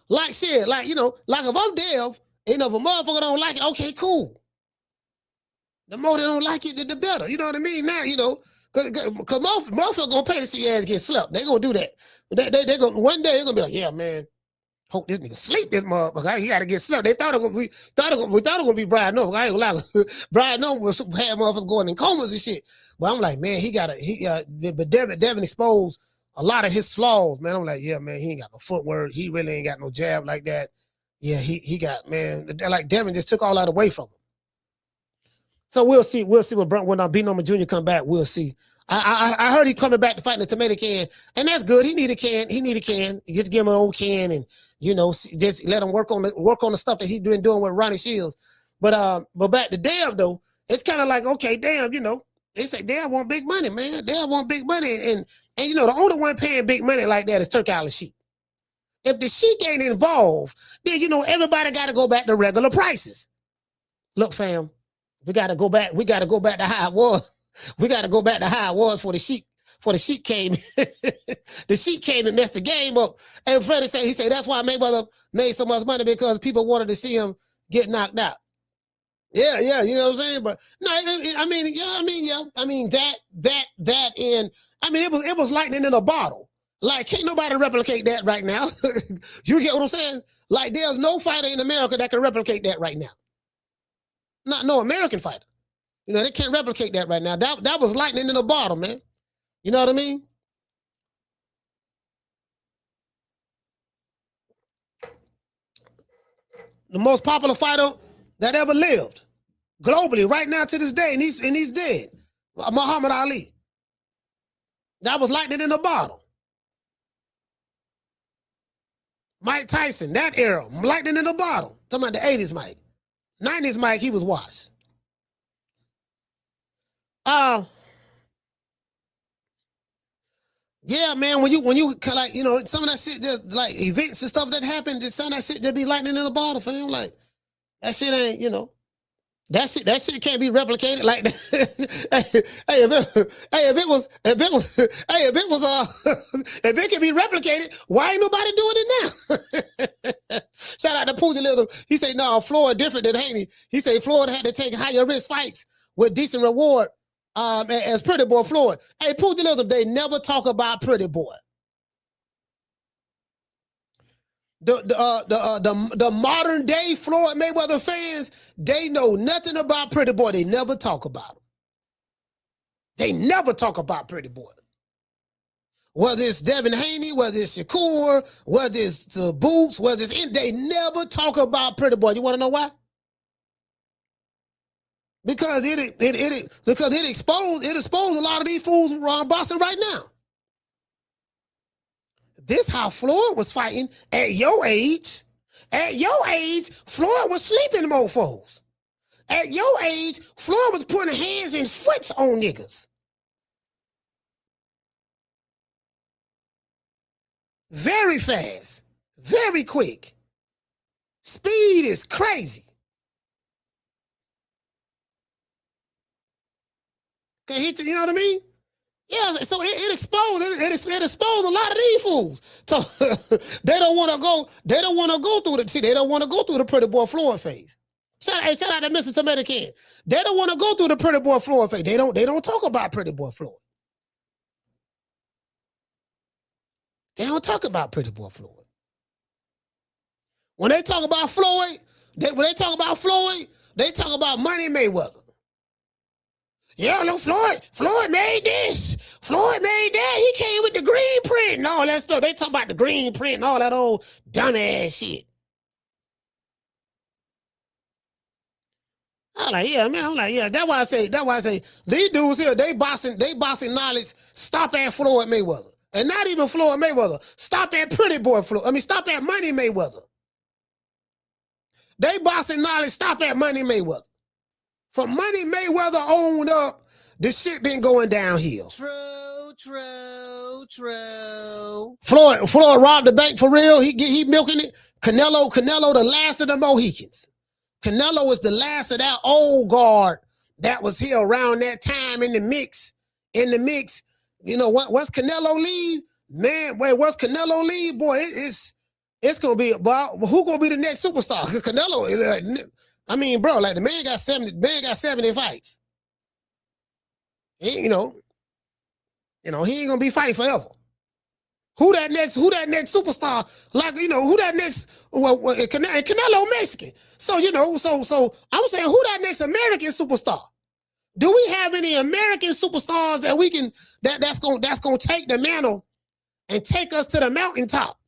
Like shit, like if I'm Dev, if a motherfucker don't like it, okay, cool. The more they don't like it, the better. You know what I mean? Now, because motherfuckers gonna pay to see your ass get slept. They gonna do that. They gonna one day they're gonna be like, yeah, man. Hope this nigga sleep this motherfucker. He got to get slept. They thought it was gonna be Brian Noble. I ain't gonna lie. Brian Noble had motherfuckers going in comas and shit. But I'm like, man, but Devin exposed a lot of his flaws, man. I'm like, yeah, man, he ain't got no footwork. He really ain't got no jab like that. Yeah, he got, man, like Devin just took all that away from him. So we'll see when B. Norman Jr. come back. We'll see. I heard he coming back to fight in the tomato can, and that's good. He need a can. You get to give him an old can, and just let him work on the stuff that he's been doing with Ronnie Shields. But back to Dev though, it's kind of like, okay, damn, they say Dev want big money, man. Dev want big money, and the only one paying big money like that is Turk Island Sheik. If the Sheik ain't involved, then everybody got to go back to regular prices. Look, fam, we got to go back. We got to go back to how it was. We got to go back to how it was for the Sheik. For the Sheik came, the Sheik came and messed the game up. And Freddie said, that's why Mayweather made so much money, because people wanted to see him get knocked out. Yeah, you know what I'm saying? But no, it was lightning in a bottle. Like, can't nobody replicate that right now. You get what I'm saying? Like, there's no fighter in America that can replicate that right now. No American fighter. They can't replicate that right now. That was lightning in a bottle, man. You know what I mean? The most popular fighter that ever lived globally right now to this day, and he's dead. Muhammad Ali. That was lightning in a bottle. Mike Tyson, that era, lightning in a bottle. Talking about the 80s Mike. 90s Mike, he was washed. Yeah, man, when you like, some of that shit, just like events and stuff that happened, just some of that shit just be lightning in a bottle, fam. Like, that shit ain't, that shit can't be replicated like that. If it can be replicated, why ain't nobody doing it now? Shout out to Pugilism. He said, no, Floyd different than Haney. He said Floyd had to take higher risk fights with decent reward as Pretty Boy Floyd. Hey, Pugilism, they never talk about Pretty Boy. The modern day Floyd Mayweather fans, they know nothing about Pretty Boy. They never talk about him. They never talk about Pretty Boy. Whether it's Devin Haney, whether it's Shakur, whether it's the Boots, whether it's they never talk about Pretty Boy. You want to know why? Because it exposed a lot of these fools around Boston right now. This how Floyd was fighting at your age. At your age, Floyd was sleeping mofos. At your age, Floyd was putting hands and foots on niggas. Very fast, very quick. Speed is crazy. You know what I mean? Yeah, so it exposed a lot of these fools. So they don't want to go through the Pretty Boy Floyd phase. Shout out to Mr. Tomato Can. They don't want to go through the Pretty Boy Floyd phase. They don't talk about Pretty Boy Floyd. They don't talk about Pretty Boy Floyd. When they talk about Floyd, they talk about Money Mayweather. Yeah, look, Floyd made this. Floyd made that. He came with the green print and all that stuff. They talk about the green print and all that old dumbass shit. I'm like, yeah. That's why I say, these dudes here, they bossing knowledge. Stop at Floyd Mayweather. And not even Floyd Mayweather. Stop at Pretty Boy Floyd. Stop at Money Mayweather. They bossing knowledge. Stop at Money Mayweather. From Money Mayweather on up, this shit been going downhill. True. Floyd robbed the bank for real. He milking it. Canelo, the last of the Mohicans. Canelo is the last of that old guard that was here around that time in the mix. You know, once Canelo leave, man, once Canelo leave, boy, it's gonna be about who gonna be the next superstar? Canelo, bro, like the man got 70 fights. You know, he ain't gonna be fighting forever. Who that next superstar? Like, you know, who that next? Well, Canelo Mexican. So, you know, so I'm saying, who that next American superstar? Do we have any American superstars that we can that's gonna take the mantle and take us to the mountaintop?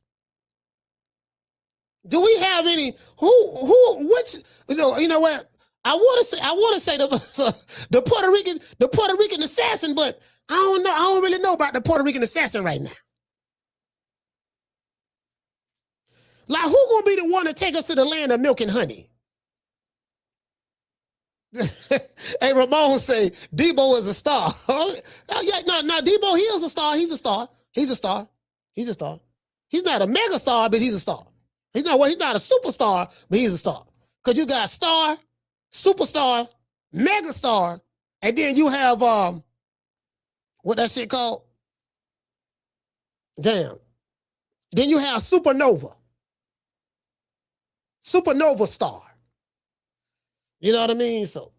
Do we have any which you know what? I want to say the Puerto Rican assassin, but I don't know. I don't really know about the Puerto Rican assassin right now. Like, who gonna be the one to take us to the land of milk and honey? Hey, Ramon say Debo is a star. No, Debo, he is a star. He's a star. He's a star. He's not a mega star, but he's a star. He's not a superstar, but he's a star. Because you got star, superstar, mega star, and then you have what that shit called? Damn. Then you have supernova. Supernova star. You know what I mean? So,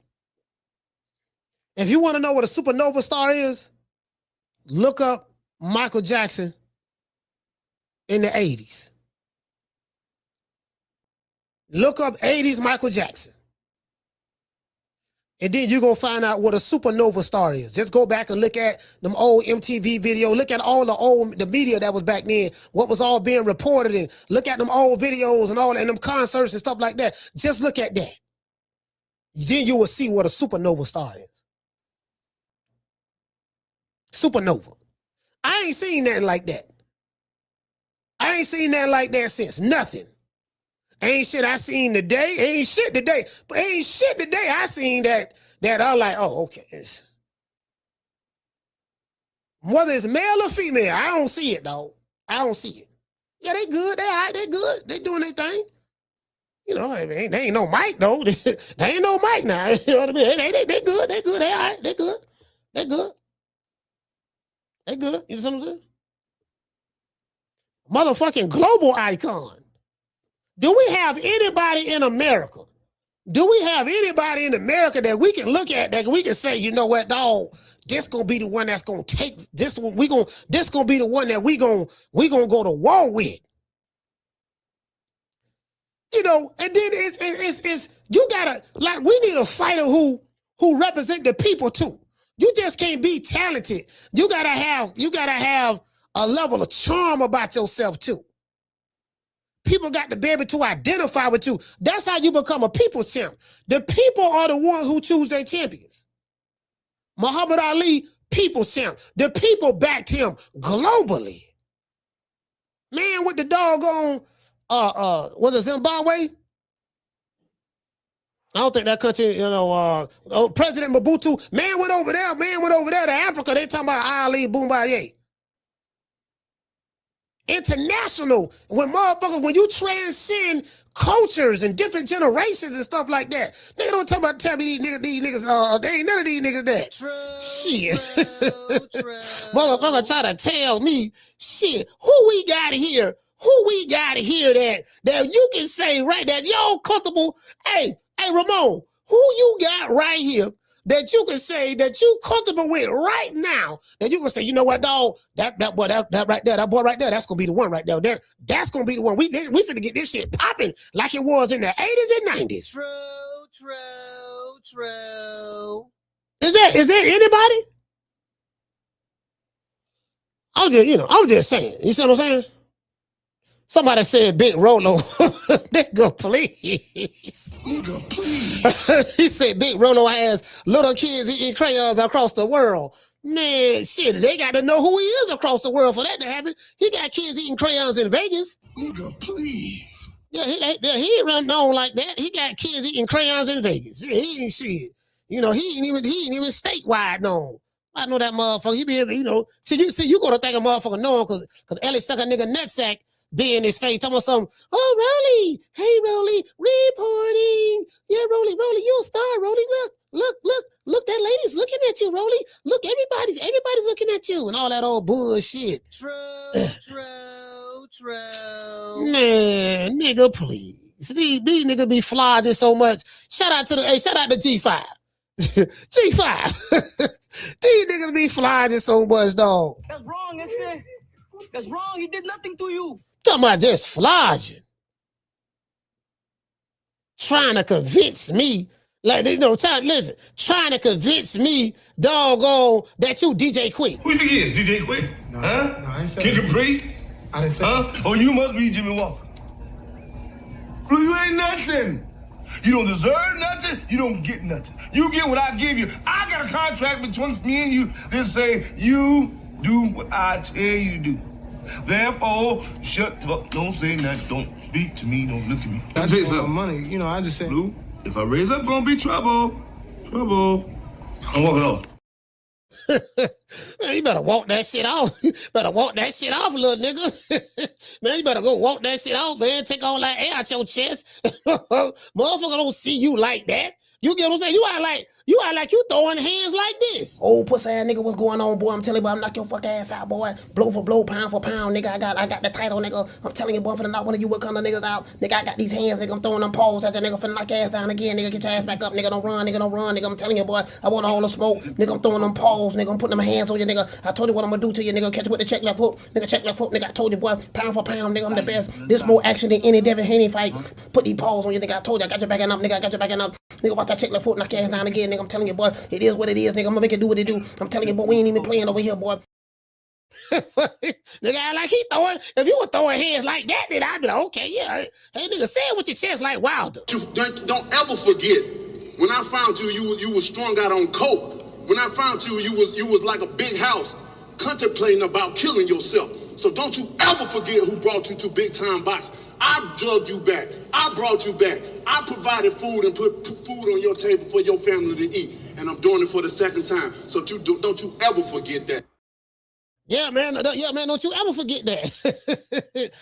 if you want to know what a supernova star is, look up Michael Jackson in the 80s. Look up 80s Michael Jackson. And then you're going to find out what a supernova star is. Just go back and look at them old MTV videos. Look at all the media that was back then, what was all being reported, and look at them old videos and all that, and them concerts and stuff like that. Just look at that. Then you will see what a supernova star is. Supernova. I ain't seen nothing like that. I ain't seen nothing like that since. Nothing. Ain't shit I seen today. Ain't shit today. But ain't shit today I seen that I'm like, oh, okay. Whether it's male or female, I don't see it, dog. I don't see it. Yeah, they good. They all right. They good. They doing their thing. You know, they ain't no Mike, though. They ain't no Mike now. You know what I mean? They good. They good. They all right. They good. They good. They good. You know what I'm saying? Motherfucking global icon. Do we have anybody in America? Do we have anybody in America that we can look at that we can say, you know what, dog, this gonna be the one that's gonna take this one. This gonna be the one that we gonna go to war with. You know, and then it's you gotta, like, we need a fighter who represent the people too. You just can't be talented. You gotta have a level of charm about yourself too. People got to be able to identify with you. That's how you become a people champ. The people are the ones who choose their champions. Muhammad Ali, people champ. The people backed him globally. Man, with the doggone, was it Zimbabwe? I don't think that country, you know, President Mobutu, man went over there to Africa. They talking about Ali Boumbaye. International, when you transcend cultures and different generations and stuff like that, nigga don't talk about tell me these niggas, they ain't none of these niggas that. Shit. Motherfucker try to tell me, shit, who we got here that you can say right that y'all comfortable. Hey, Ramon, who you got right here that you can say that you comfortable with right now, that you can say, you know what, dog, that boy right there, that's gonna be the one right there. That's gonna be the one. We finna get this shit popping like it was in the 80s and 90s. True. Is there anybody? I'm just saying. You see what I'm saying? Somebody said Big Rolo. Nigga, please. He said Big Rolo has little kids eating crayons across the world. Man, shit, they got to know who he is across the world for that to happen. He got kids eating crayons in Vegas. Nigga, please. Yeah, he ain't run known like that. He got kids eating crayons in Vegas. Yeah, he ain't shit. You know, he ain't even statewide known. I know that motherfucker. He be able, you know, see you gonna think a motherfucker know him because Ellie suck a nigga nutsack. Be in his face, talking about something. Oh, Rolly, hey, Rolly, reporting. Yeah, Rolly, you a star, Rolly. Look, that lady's looking at you, Rolly. Look, everybody's looking at you, and all that old bullshit. True. Man, nigga, please. These niggas be flogging so much. Shout out to G5. G5. These niggas be flogging so much, dog. That's wrong, isn't. That's wrong. He did nothing to you. Talking about just flogging. Trying to convince me, like, you know, trying to convince me, doggone, that you DJ Quick. Who you think he is, DJ Quick? No, huh? No, I ain't say Kid Capri? I didn't say that. Oh, you must be Jimmy Walker. Well, you ain't nothing. You don't deserve nothing. You don't get nothing. You get what I give you. I got a contract between me and you that say you do what I tell you to do. Therefore, shut the fuck. Don't say nothing. Don't speak to me. Don't look at me. That's just money. You know, I just said. Blue, if I raise up, gonna be trouble. I'm walking off. Man, you better walk that shit off. Little nigga. Man, you better go walk that shit off, man. Take all that air out your chest. Motherfucker don't see you like that. You get what I'm saying? You act like you throwing hands like this. Oh, pussy ass nigga, what's going on, boy? I'm telling you, boy, I'm knock your fuck ass out, boy. Blow for blow, pound for pound, nigga. I got the title, nigga. I'm telling you, boy, for the knock one of you what kind of niggas out. Nigga, I got these hands, nigga. I'm throwing them paws at the nigga, finna knock your ass down again, nigga. Get your ass back up, nigga. Don't run, nigga. I'm telling you, boy, I want a hole of smoke. Nigga, I'm throwing them paws, nigga. I'm putting them hands on you, nigga. I told you what I'm gonna do to you, nigga. Catch you with the check left hook. Nigga, check left hook, nigga. I told you, boy, pound for pound, nigga. I'm the best. This more action than any Devin Haney fight. Put these paws on you, nigga. I told you, I got your back up, nigga. I got your back up. Nigga, watch that check left foot, knock your ass down again, nigga. I'm telling you, boy, it is what it is, nigga. I'm gonna make it do what it do. I'm telling you, boy, we ain't even playing over here, boy. Nigga, like he throwing, if you were throwing hands like that, then I'd be like, okay, yeah. Hey, nigga, say it with your chest like Wilder. Don't ever forget, when I found you was strung out on coke. When I found you was like a big house, contemplating about killing yourself. So don't you ever forget who brought you to Big Time Box. I drugged you back. I brought you back. I provided food and put food on your table for your family to eat. And I'm doing it for the second time. So don't you ever forget that. Yeah, man. Don't you ever forget that.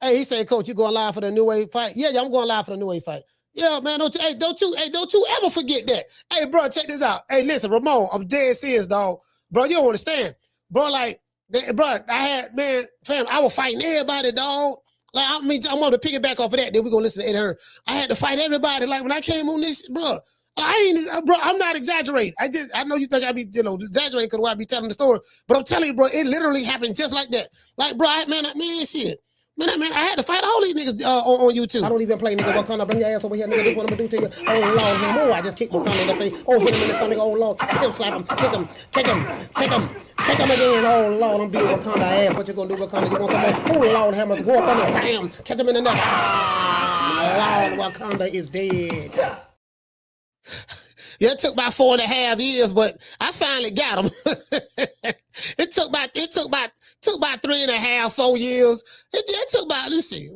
Hey, he said, Coach, you going live for the New Wave fight? Yeah, I'm going live for the New Wave fight. Yeah, man. Don't you ever forget that. Hey, bro, check this out. Hey, listen, Ramon, I'm dead serious, dog. Bro, you don't understand. Bro, like, bro, I was fighting everybody, dog. Like, I mean, I'm on to piggyback off of that. Then we're going to listen to Eddie Hearn. I had to fight everybody. Like, when I came on this, bro, I'm not exaggerating. I know you think I be, exaggerating because I be telling the story, but I'm telling you, bro, it literally happened just like that. Like, bro, shit. Man, I had to fight all these niggas on YouTube. I don't even play, nigga. Wakanda, bring your ass over here, nigga. This what I'm gonna do to you. Oh, Lord, him. Oh, I just kicked Wakanda in the face. Oh, hit him in the stomach. Oh, Lord. Hit him, slap him, kick him again. Oh, Lord, I'm beating Wakanda ass. What you gonna do, Wakanda? You want some more? Oh, Lord, hammers. Go up on him. Bam. Catch him in the neck. Ah, Lord, Wakanda is dead. Yeah, it took about 4.5 years, but I finally got him. It took about 3.5, 4 years. It took about, let's see.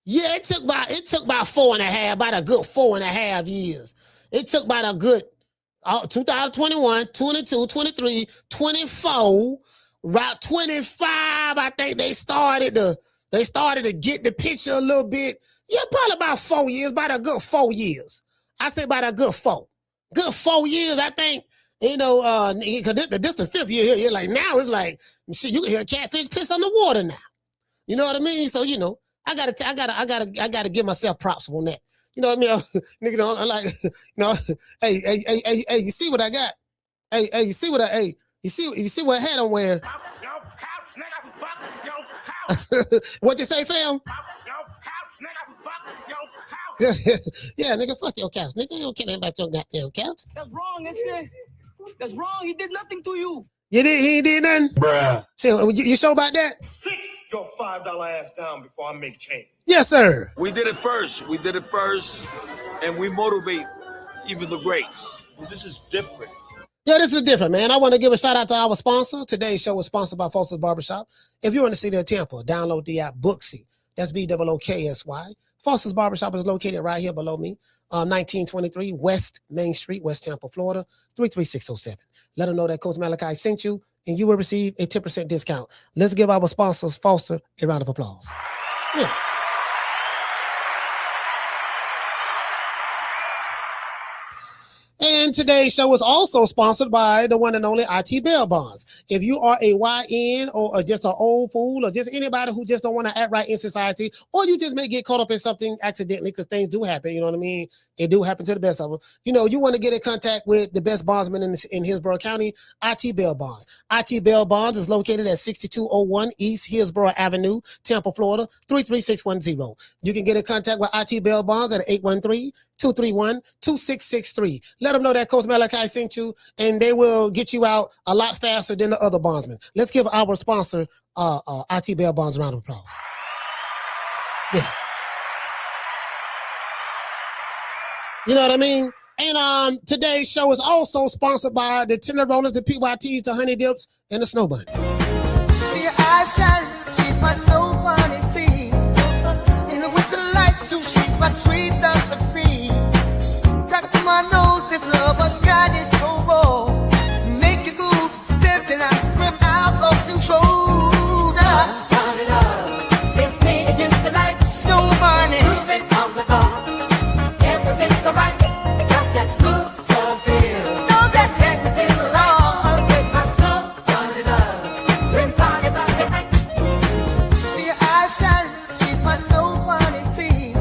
Yeah, it took about 4.5, about a good 4.5 years. It took about a good 2021, 22, 23, 24, about 25. I think they started to get the picture a little bit. Yeah, probably about 4 years, about a good 4 years. I say about a good 4. Good 4 years, I think. Cause this the 5th year here. Like now it's like, shit, you can hear a catfish piss on the water now. You know what I mean? So, I gotta give myself props on that. You know what I mean? Nigga, I'm like, hey, you see what I got? Hey, you see what you see what hat I'm wearing? What you say, fam? Yeah, nigga, fuck your couch. Nigga, you don't care about your goddamn couch. That's wrong, that's wrong. He did nothing to you. He did nothing? Bruh. So, you sure about that? Sit your $5 ass down before I make change. Yes, sir. We did it first, and we motivate even the greats. This is different. Yeah, this is different, man. I want to give a shout out to our sponsor. Today's show is sponsored by Foster's Barbershop. If you're in the city of Tampa, download the app Booksy. That's BOOKSY. Foster's Barbershop is located right here below me, 1923 West Main Street, West Tampa, Florida, 33607. Let them know that Coach Malachi sent you, and you will receive a 10% discount. Let's give our sponsors, Foster, a round of applause. Yeah. And today's show is also sponsored by the one and only IT Bail Bonds. If you are a YN or just an old fool or just anybody who just don't want to act right in society, or you just may get caught up in something accidentally because things do happen, you know what I mean? It do happen to the best of them. You want to get in contact with the best bondsman in Hillsborough County, IT Bail Bonds. IT Bail Bonds is located at 6201 East Hillsborough Avenue, Tampa, Florida, 33610. You can get in contact with IT Bail Bonds at 813-231-2663. Let them know that Coach Malachi sent you, and they will get you out a lot faster than the other bondsmen. Let's give our sponsor, IT Bail Bonds, a round of applause. Yeah. You know what I mean? And today's show is also sponsored by the Tender Rollers, the PYTs, the Honey Dips, and the Snow Bunny. See your eyes shine, she's my snow bunny, please. And with the lights, so she's my sweet love of me. Talk to my nose, this love of God is so raw. Make you move, stepping out, from out of control. Turn it up, it's me against the light. Snow bunny, moving on the bar. Everything's alright, got that smooth soft feel. No, that's next to the law. With my snow bunny love, bring party back the night. See her eyes shine, she's my snow bunny, please.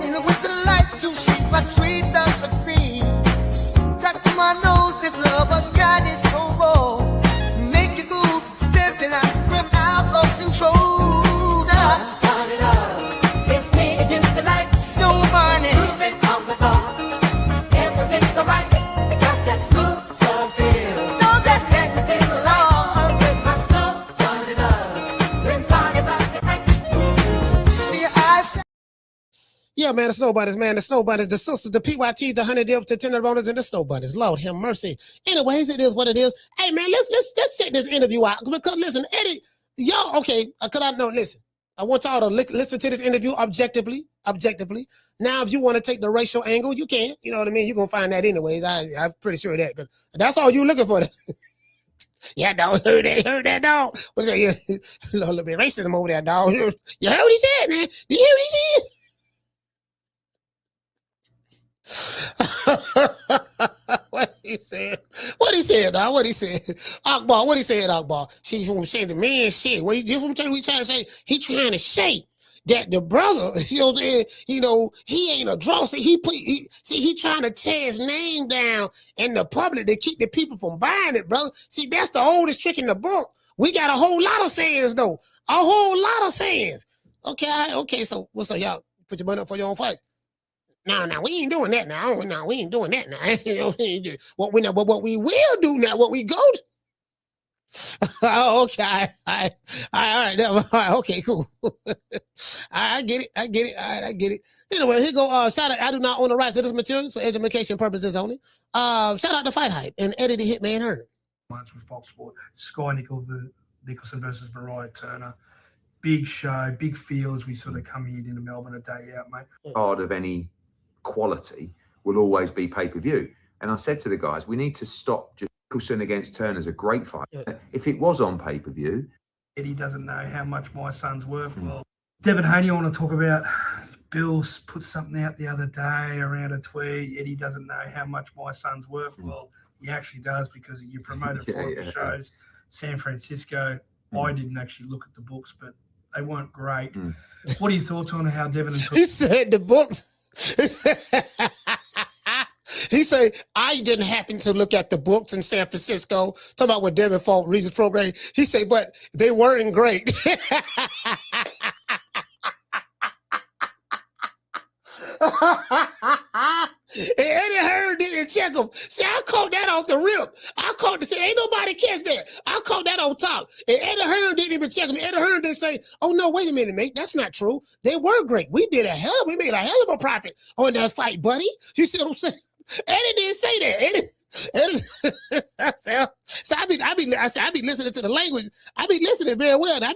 And with the lights, so she's my sweet love of me. Talk to my nose, this love of God is so raw. Make you move, stepping out, from out of control. Turn it up, it's me against the light. Snow bunny, moving on the bar. Everything's alright, got that smooth soft feel. No, that's next to the law. With my snow bunny love, bring party back the night. See your eyes shine. Yeah, man, the Snow Bunnies, man, the Snow Bunnies, the sisters, the PYTs, the Honey Dips, the Tender Rollers, and the Snow Bunnies. Lord have mercy. Anyways, it is what it is. Hey, man, let's check this interview out. Because, listen, Eddie, y'all, okay, because I know, listen, I want y'all to listen to this interview objectively. Now, if you want to take the racial angle, you can. You know what I mean? You're going to find that anyways. I'm pretty sure of that. Cause that's all you're looking for. Yeah, dog, heard that, dog. What's that? Yeah, a little bit racism over there, dog. You heard what he said, man? You hear what he said? he said, what he said, dog? What he said? Akbar, what he said, Akbar? See, from saying the man shit. What he trying to say? He trying to say that the brother, he ain't a draw. See, he trying to tear his name down in the public to keep the people from buying it, brother. See, that's the oldest trick in the book. We got a whole lot of fans, though. A whole lot of fans. Okay, so what's up, y'all? Put your money up for your own fights. No, we ain't doing that now. No, we ain't doing that now. What we will do now, what we go to. Okay, all right, okay, cool. I get it. All right, I get it. Anyway, here go. Shout out. I do not own the rights to this material for education purposes only. Shout out to Fightype and Eddie the Hitman Hearn. With Fox Sport, Sky Nicholson versus Mariah Turner. Big show, big fields. We sort of come here into Melbourne a day out, mate. Part of any quality will always be pay-per-view. And I said to the guys, we need to stop just Nicholson against Turner's a great fight. Yeah. If it was on pay-per-view. Eddie doesn't know how much my son's worth. Well, Devin Haney, I want to talk about. Bill put something out the other day around a tweet. Eddie doesn't know how much my son's worth. Well, he actually does because you promoted 4 shows. San Francisco. I didn't actually look at the books, but they weren't great. What are your thoughts on how Devin and He said the books. He said, I didn't happen to look at the books in San Francisco. Talking about what Devin fought Regis program. He said, but they weren't great. And Eddie Hearn didn't check him. See, I caught that off the rip. I caught the ain't nobody catch that. I caught that on top. And Eddie Hearn didn't even check him. Eddie Hearn didn't say, oh no, wait a minute, mate. That's not true. They were great. We made a hell of a profit on that fight, buddy. You see what I'm saying? Eddie didn't say that. Eddie so I be listening to the language. I be listening very well. I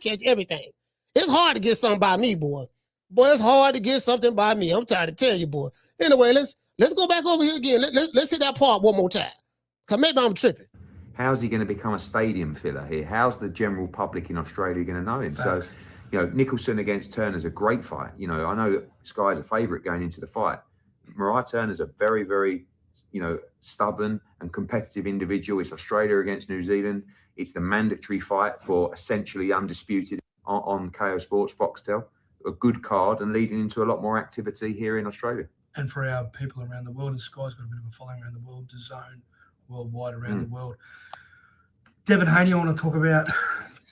catch everything. It's hard to get something by me, boy. Boy, it's hard to get something by me. I'm trying to tell you, boy. Anyway, let's go back over here again. Let's hit that part one more time. Cause maybe I'm tripping. How's he going to become a stadium filler here? How's the general public in Australia going to know him? So, Nicholson against Turner's a great fight. I know that Sky's a favourite going into the fight. Mariah Turner's a very, very, stubborn and competitive individual. It's Australia against New Zealand. It's the mandatory fight for essentially undisputed on KO Sports Foxtel. A good card and leading into a lot more activity here in Australia. And for our people around the world, and Sky's got a bit of a following around the world, DAZN worldwide around the world. Devin Haney, I want to talk about.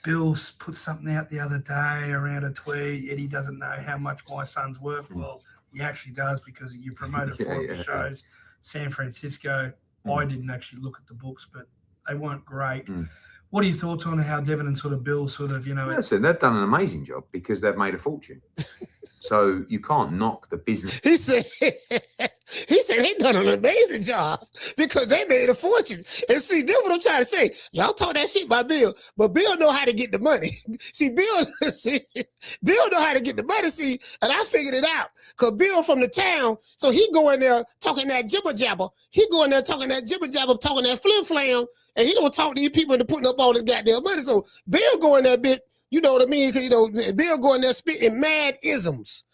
Bill put something out the other day around a tweet. Eddie doesn't know how much my son's worth. Well, he actually does because you promoted 4 shows. San Francisco. I didn't actually look at the books, but they weren't great. What are your thoughts on how Devin and Bill Listen, they've done an amazing job because they've made a fortune. So you can't knock the business. He said they done an amazing job because they made a fortune. And see, that's what I'm trying to say. Y'all talk that shit by Bill, but Bill know how to get the money. Bill know how to get the money, and I figured it out. Because Bill from the town, so he go in there talking that jibber jabber. He go in there talking that jibber jabber, talking that flim flam, and he don't talk to these people into putting up all this goddamn money. So Bill go in there bit. You know what I mean? Because, Bill going there spitting mad isms.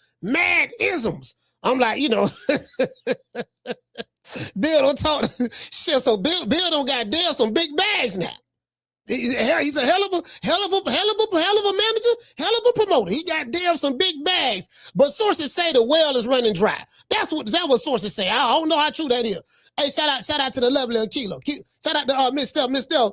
I'm like, Bill don't talk. Shit, so Bill don't got damn some big bags now. He's a hell of a manager, hell of a promoter. He got damn some big bags. But sources say the well is running dry. That's what sources say. I don't know how true that is. Hey, shout out to the lovely Akilo. Shout out to Miss Steph.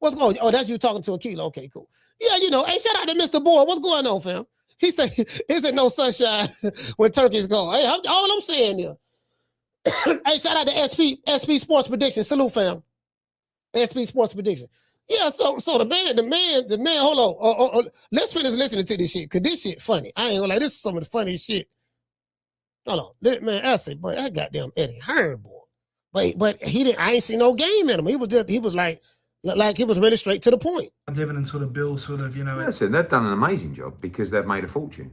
What's going on? Oh, that's you talking to Akilo. Okay, cool. Yeah, hey, shout out to Mr. Boy. What's going on, fam? He said, isn't no sunshine when turkeys go. Hey, all I'm saying here. Hey, shout out to SP Sports Prediction. Salute, fam. SP Sports Prediction. Yeah, so the man, hold on. Let's finish listening to this shit, because this shit funny. I ain't gonna lie, this is some of the funniest shit. Hold on. Man, I say, boy, that goddamn Eddie Hearn, boy. But I ain't seen no game in him. He was like he was really straight to the point. Devin and Bill Listen, they've done an amazing job because they've made a fortune.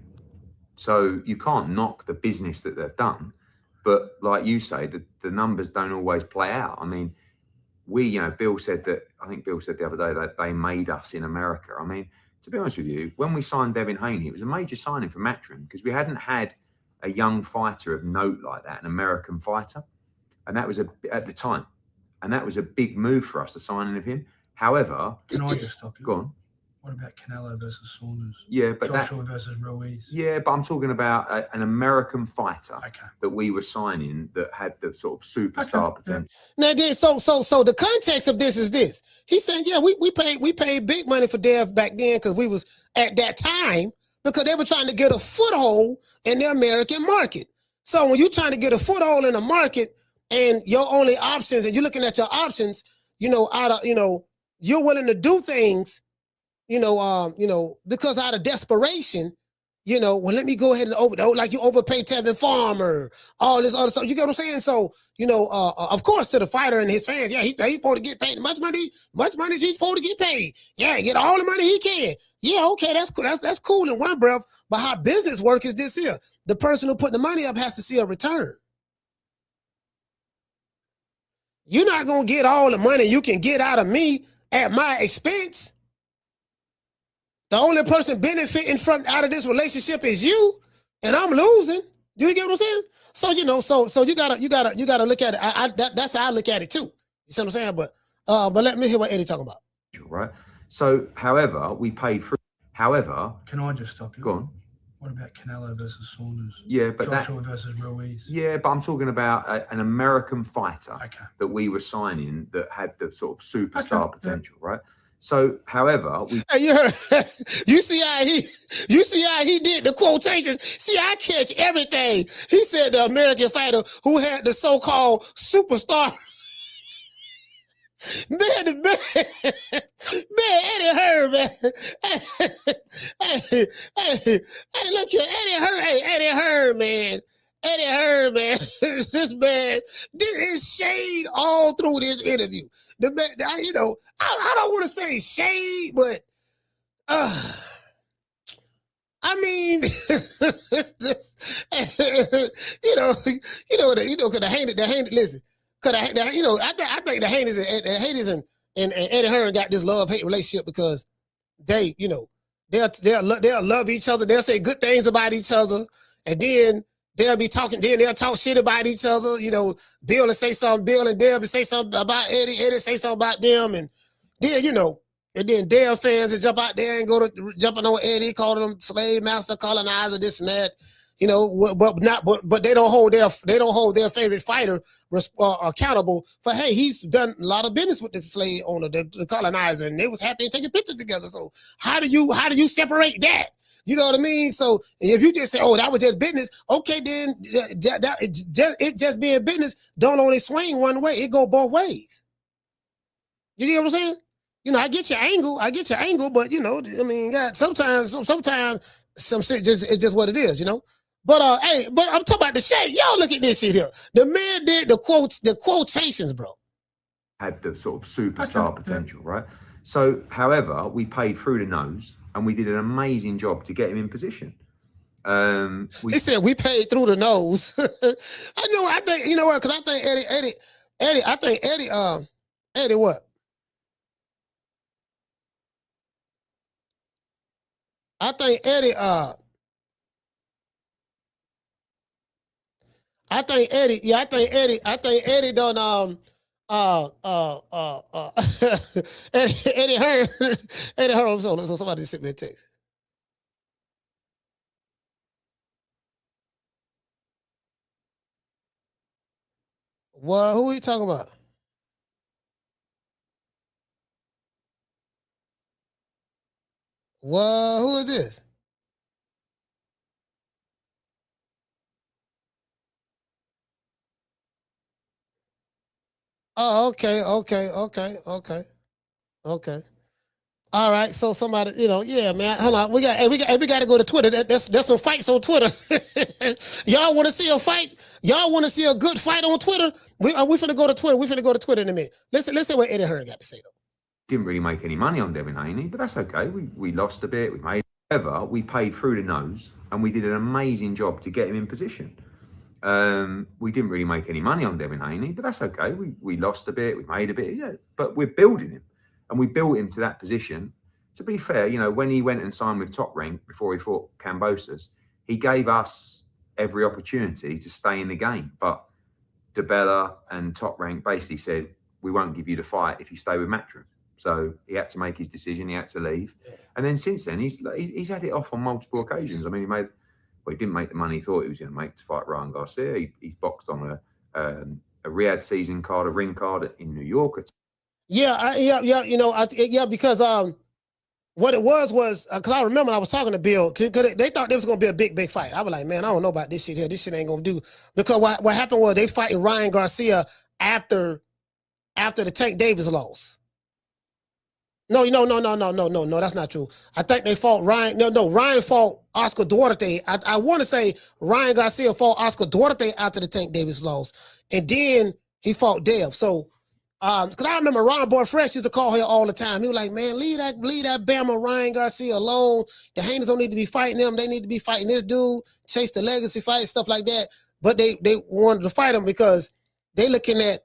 So you can't knock the business that they've done. But like you say, the numbers don't always play out. I mean, Bill said the other day that they made us in America. I mean, to be honest with you, when we signed Devin Haney, it was a major signing for Matchroom because we hadn't had a young fighter of note like that, an American fighter. and that was at the time, and that was a big move for us, the signing of him. However, can I just stop you? Go on. What about Canelo versus Saunders? Yeah, but Joshua versus Ruiz. Yeah, but I'm talking about an American fighter Okay. that we were signing that had the sort of superstar potential. Now, then, so the context of this is this. He said, yeah, we paid big money for Dev back then because we was at that time because they were trying to get a foothold in the American market. So when you're trying to get a foothold in the market and your only options, and you're looking at your options, you're willing to do things. Because out of desperation, well, let me go ahead and like you overpay Tevin Farmer, all this other stuff. You get what I'm saying? So, of course, to the fighter and his fans, yeah, he's supposed to get paid much money as he's supposed to get paid. Yeah, get all the money he can. Yeah, okay, that's cool. That's cool in one breath. But how business work is this here? The person who put the money up has to see a return. You're not gonna get all the money you can get out of me at my expense. The only person benefiting out of this relationship is you, and I'm losing. You get what I'm saying? So so you gotta look at it. That's how I look at it too. You see what I'm saying? But let me hear what Eddie talking about. Right. So, however, we paid for. However, can I just stop you? Go on. What about Canelo versus Saunders? Yeah, but Joshua versus Ruiz. Yeah, but I'm talking about an American fighter okay. that we were signing that had the sort of superstar potential, right? So, however, hey, you see how he did the quotations. See, I catch everything. He said the American fighter who had the so-called superstar. Man, Eddie Hearn, man. Hey, look here, Eddie Hearn. Hey, Eddie Hearn, man. Eddie Hearn, man. This man, this is shade all through this interview. The man, I don't want to say shade, but I mean, it's just, cause the Haney, listen, cause I think the Haney's and Eddie Hearn got this love-hate relationship because they, they'll love each other, they'll say good things about each other, and then they'll be talking, then they'll talk shit about each other. Bill will say something, Bill and Deb will say something about Eddie, Eddie say something about them, and then, and then Deb fans will jump out there and go to jumping on Eddie, calling them slave master, colonizer, this and that, but they don't hold their favorite fighter accountable for, hey, he's done a lot of business with the slave owner, the colonizer, and they was happy and taking pictures together. So how do you separate that? You know what I mean? So if you just say, oh, that was just business, okay, then it just being business don't only swing one way, it go both ways. You get what I'm saying? I get your angle, but sometimes some shit it's just what it is, But but I'm talking about the shade. Y'all look at this shit here. The man did the quotations, bro. Had the sort of superstar potential, right? So, however, we paid through the nose and we did an amazing job to get him in position. He said we paid through the nose. I think, you know what? Because I think Eddie what? I think Eddie done Eddie Hearn. So somebody sent me a text. Well, who are you talking about? Well, who is this? Oh, okay. All right. So somebody, yeah, man. Hold on. We got to go to Twitter. There's some fights on Twitter. Y'all want to see a fight? Y'all want to see a good fight on Twitter? We finna go to Twitter. We finna go to Twitter in a minute. Listen what Eddie Hearn got to say though. Didn't really make any money on Devin Haney, but that's okay. We lost a bit. We made. However, we paid through the nose and we did an amazing job to get him in position. We didn't really make any money on Devin Haney, but that's okay. We lost a bit. We made a bit, yeah. But we're building him, and we built him to that position. To be fair, when he went and signed with Top Rank before he fought Cambosos, he gave us every opportunity to stay in the game. But DeBella and Top Rank basically said, we won't give you the fight if you stay with Matchroom. So he had to make his decision. He had to leave. And then since then, he's had it off on multiple occasions. I mean, he didn't make the money he thought he was going to make to fight Ryan Garcia. He's boxed on a Riyadh season card, a ring card in New York. Yeah, because what it was because I remember I was talking to Bill because they thought there was going to be a big fight. I was like, man, I don't know about this shit here. This shit ain't going to do, because what happened was they fighting Ryan Garcia after the Tank Davis loss. No, that's not true. I think they fought Ryan. No, Ryan fought Oscar Duarte. I want to say Ryan Garcia fought Oscar Duarte after the Tank Davis loss, and then he fought Dev. So, because I remember Ron Boy Fresh used to call here all the time. He was like, man, leave that Bama Ryan Garcia alone. The Haneys don't need to be fighting him. They need to be fighting this dude, chase the legacy fight, stuff like that. But they wanted to fight him because they looking at,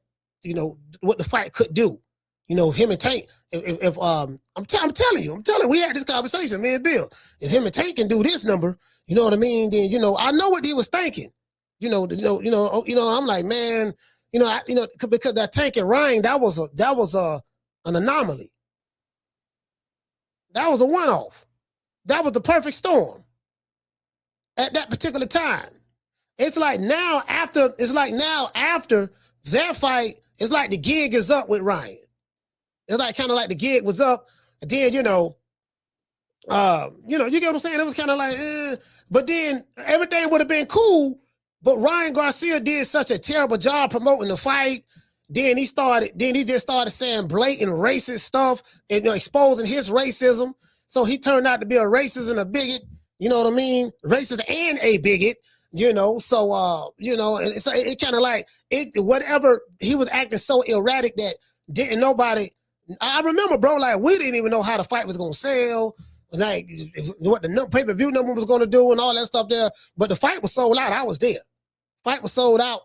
what the fight could do. Him and Tank, if I'm telling you, we had this conversation, me and Bill. If him and Tank can do this number, you know what I mean? Then, I know what he was thinking. I'm like, man, because that Tank and Ryan, that was an anomaly. That was a one-off. That was the perfect storm at that particular time. It's like now after that fight, it's like the gig is up with Ryan. It's like kind of like the gig was up, and then you get what I'm saying? It was kind of like, but then everything would have been cool. But Ryan Garcia did such a terrible job promoting the fight. Then he just started saying blatant racist stuff and exposing his racism. So he turned out to be a racist and a bigot. You know what I mean? Racist and a bigot. So and so it kind of like whatever, he was acting so erratic that didn't nobody. I remember, bro, like we didn't even know how the fight was gonna sell, like what the pay-per-view number was gonna do and all that stuff there. But the fight was sold out. I was there. Fight was sold out,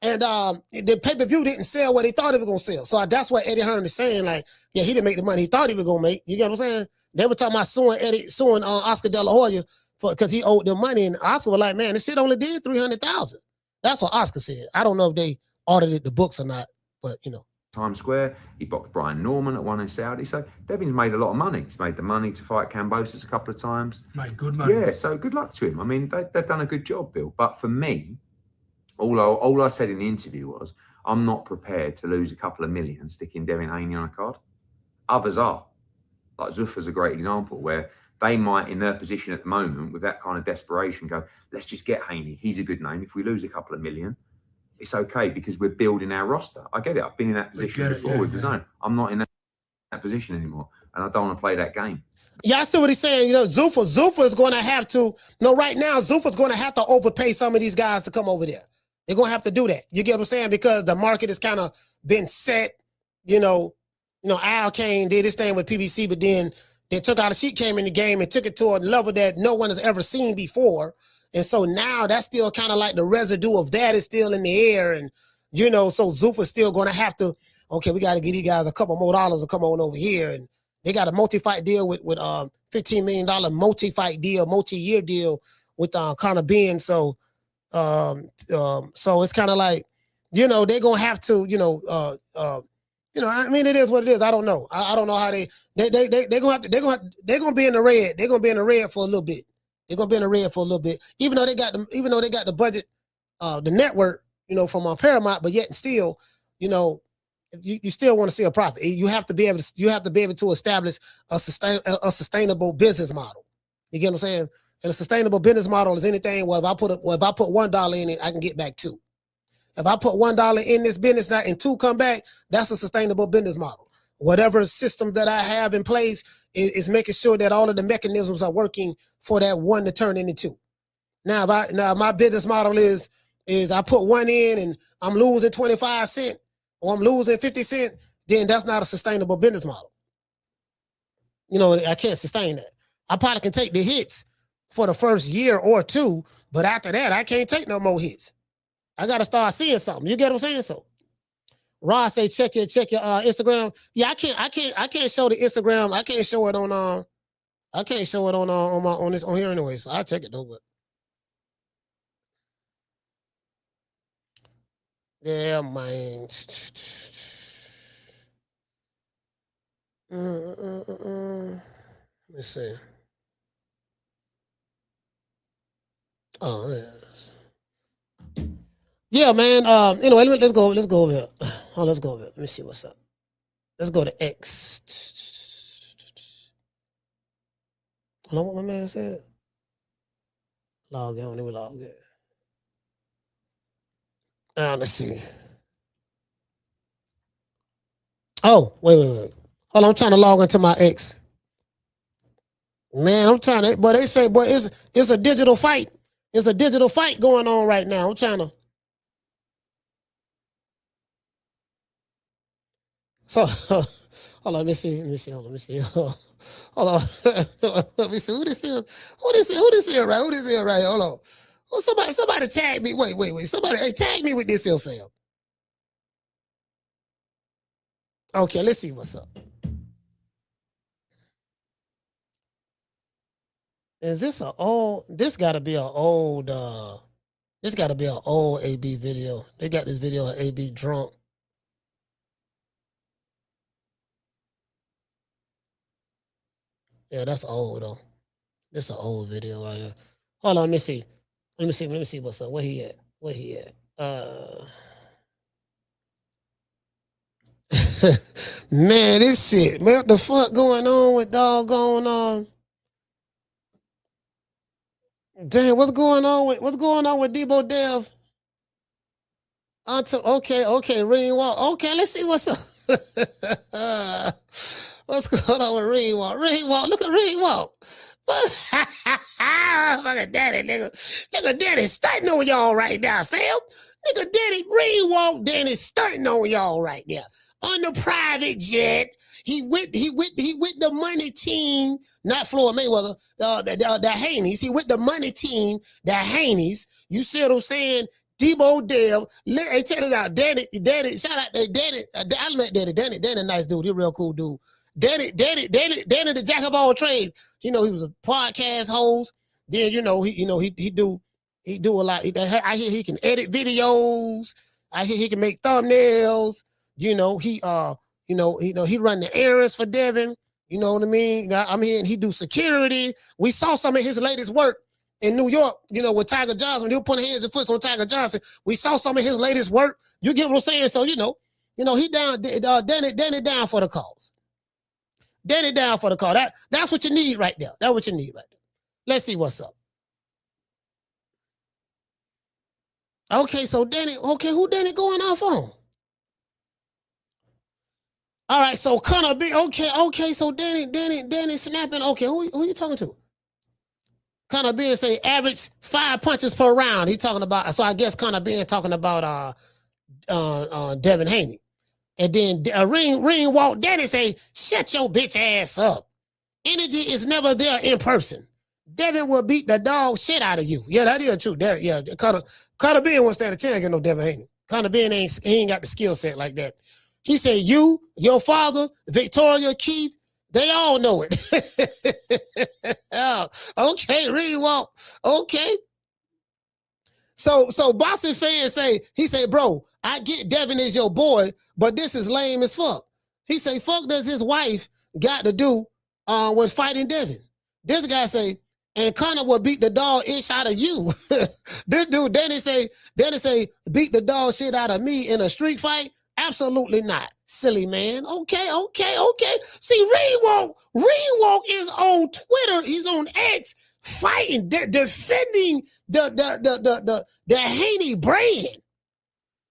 and the pay-per-view didn't sell what he thought it was gonna sell. So that's what Eddie Hearn is saying. Like, yeah, he didn't make the money he thought he was gonna make. You get what I'm saying? They were talking about suing Oscar De La Hoya because he owed them money, and Oscar was like, man, this shit only did $300,000. That's what Oscar said. I don't know if they audited the books or not, but Times Square, he boxed Brian Norman at one in Saudi. So Devin's made a lot of money. He's made the money to fight Cambosis a couple of times. Made good money. Yeah, so good luck to him. I mean, they've done a good job, Bill. But for me, all I said in the interview was, I'm not prepared to lose a couple of million sticking Devin Haney on a card. Others are. Like Zuffa's a great example where they might, in their position at the moment, with that kind of desperation, go, let's just get Haney. He's a good name. If we lose a couple of million, it's okay because we're building our roster. I get it. I've been in that position before with the zone. I'm not in that position anymore, and I don't want to play that game. Yeah, I see what he's saying. Zuffa is going to have to. No, right now, Zuffa's going to have to overpay some of these guys to come over there. They're going to have to do that. You get what I'm saying? Because the market has kind of been set. Al Kane did his thing with PBC, but then they took out Sheik came in the game and took it to a level that no one has ever seen before. And so now that's still kind of like the residue of that is still in the air. And, so Zuffa's still going to have to, okay, we got to give these guys a couple more dollars to come on over here. And they got a multi-fight deal with $15 million multi-year deal with Conor Ben. So it's kind of like, they're going to have to, I mean, it is what it is. I don't know. I don't know how they're going to be in the red. They're going to be in the red for a little bit. They're gonna be in the red for a little bit, even though they got the budget, the network, from Paramount, but yet and still, you still want to see a profit. You have to be able to establish a sustainable business model. You get what I'm saying? And a sustainable business model is anything. Well, if I put $1 in it, I can get back $2. If I put $1 in this business now and $2 come back, that's a sustainable business model. Whatever system that I have in place is making sure that all of the mechanisms are working for that one to turn into $2. Now my business model is I put $1 in and I'm losing 25 cents or I'm losing 50 cents, then that's not a sustainable business model. I can't sustain that. I probably can take the hits for the first year or two, but after that, I can't take no more hits. I got to start seeing something. You get what I'm saying? So Ross say check your Instagram. Yeah, I can't show the Instagram. I can't show it on on here anyway. So I'll check it though. But Yeah, man. Let me see. Oh, yeah. Yeah, man. Anyway, let's go over here. Oh, let's go over here. Let me see what's up. Let's go to X. Hold on, what my man said. Log in. Let me log in. Let's see. Oh, wait. Hold on, I'm trying to log into my X. Man, I'm trying to, but they say, boy, it's a digital fight. It's a digital fight going on right now. I'm trying to. So, hold on, let me see. Hold on, let me see. Hold on. Let me see. Who this is? Who this is, right? Who this is, right? Hold on. Oh, somebody tag me. Wait. Somebody tag me with this here, fam. Okay, let's see what's up. Is this this gotta be an old AB video. They got this video of AB drunk. Yeah, that's old though. This is an old video right here. Hold on, let me see what's up. Where he at? Man, this shit. Man, what the fuck going on with doggone damn, what's going on with Debo Dev? Okay, Ring Walk. Okay, let's see what's up. What's going on with Ring Walk? Look at Ring Walk. Fuck at Daddy, nigga Daddy stunting on y'all right now, fam. Nigga Daddy Ring Walk, Daddy stunting on y'all right now. On the private jet. He with the money team, not Floyd Mayweather, the Haneys. He with the money team, the Haneys. You see what I'm saying? Debo Dev. Hey, check this out. Danny, shout out to Danny. I met Danny. Danny, nice dude. He a real cool dude. Danny, the jack of all trades. He was a podcast host. Then he do a lot. I hear he can edit videos. I hear he can make thumbnails. He run the errands for Devin. You know what I mean? I'm hearing he do security. We saw some of his latest work in New York, with Tiger Johnson. He was putting hands and foot on Tiger Johnson. We saw some of his latest work. You get what I'm saying? So, he down, Danny down for the cause. Danny down for the cause. That's what you need right there. That's what you need right there. Let's see what's up. Okay, so Danny, who Danny going off on? All right, so Connor B. Okay, so Danny snapping. Okay, who you talking to? Connor B say average 5 punches per round. He talking about, so I guess Connor B talking about Devin Haney. And then Ring Walk Danny say, shut your bitch ass up. Energy is never there in person. Devin will beat the dog shit out of you. Yeah, that is true. Connor B won't stand a chance against no Devin Haney. Connor B ain't got the skill set like that. He said, you, your father, Victoria, Keith, they all know it. Okay, Ring Walk. Okay. So boxing fans he say, bro, I get Devin is your boy, but this is lame as fuck. He say, fuck does his wife got to do with fighting Devin? This guy say, and Connor will beat the dog ish out of you. This dude, Danny say, beat the dog shit out of me in a street fight? Absolutely not. Silly man. Okay. See, Ring Walk is on Twitter. He's on X fighting, defending the Haney brand.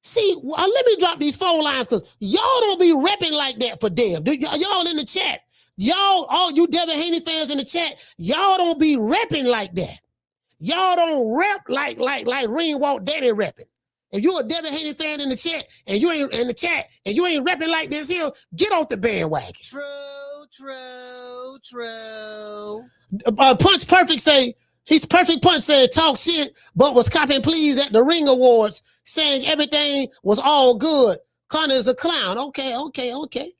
See, let me drop these phone lines because y'all don't be repping like that for Dev. Y'all in the chat. Y'all, all you Devin Haney fans in the chat, y'all don't be repping like that. Y'all don't rep like Ring Walk Danny repping. If you're a Devin Haney fan in the chat and you ain't repping like this here, get off the bandwagon. True. Punch Perfect say, he's Perfect Punch said talk shit, but was copping pleas at the Ring Awards, saying everything was all good. Connor is a clown. Okay.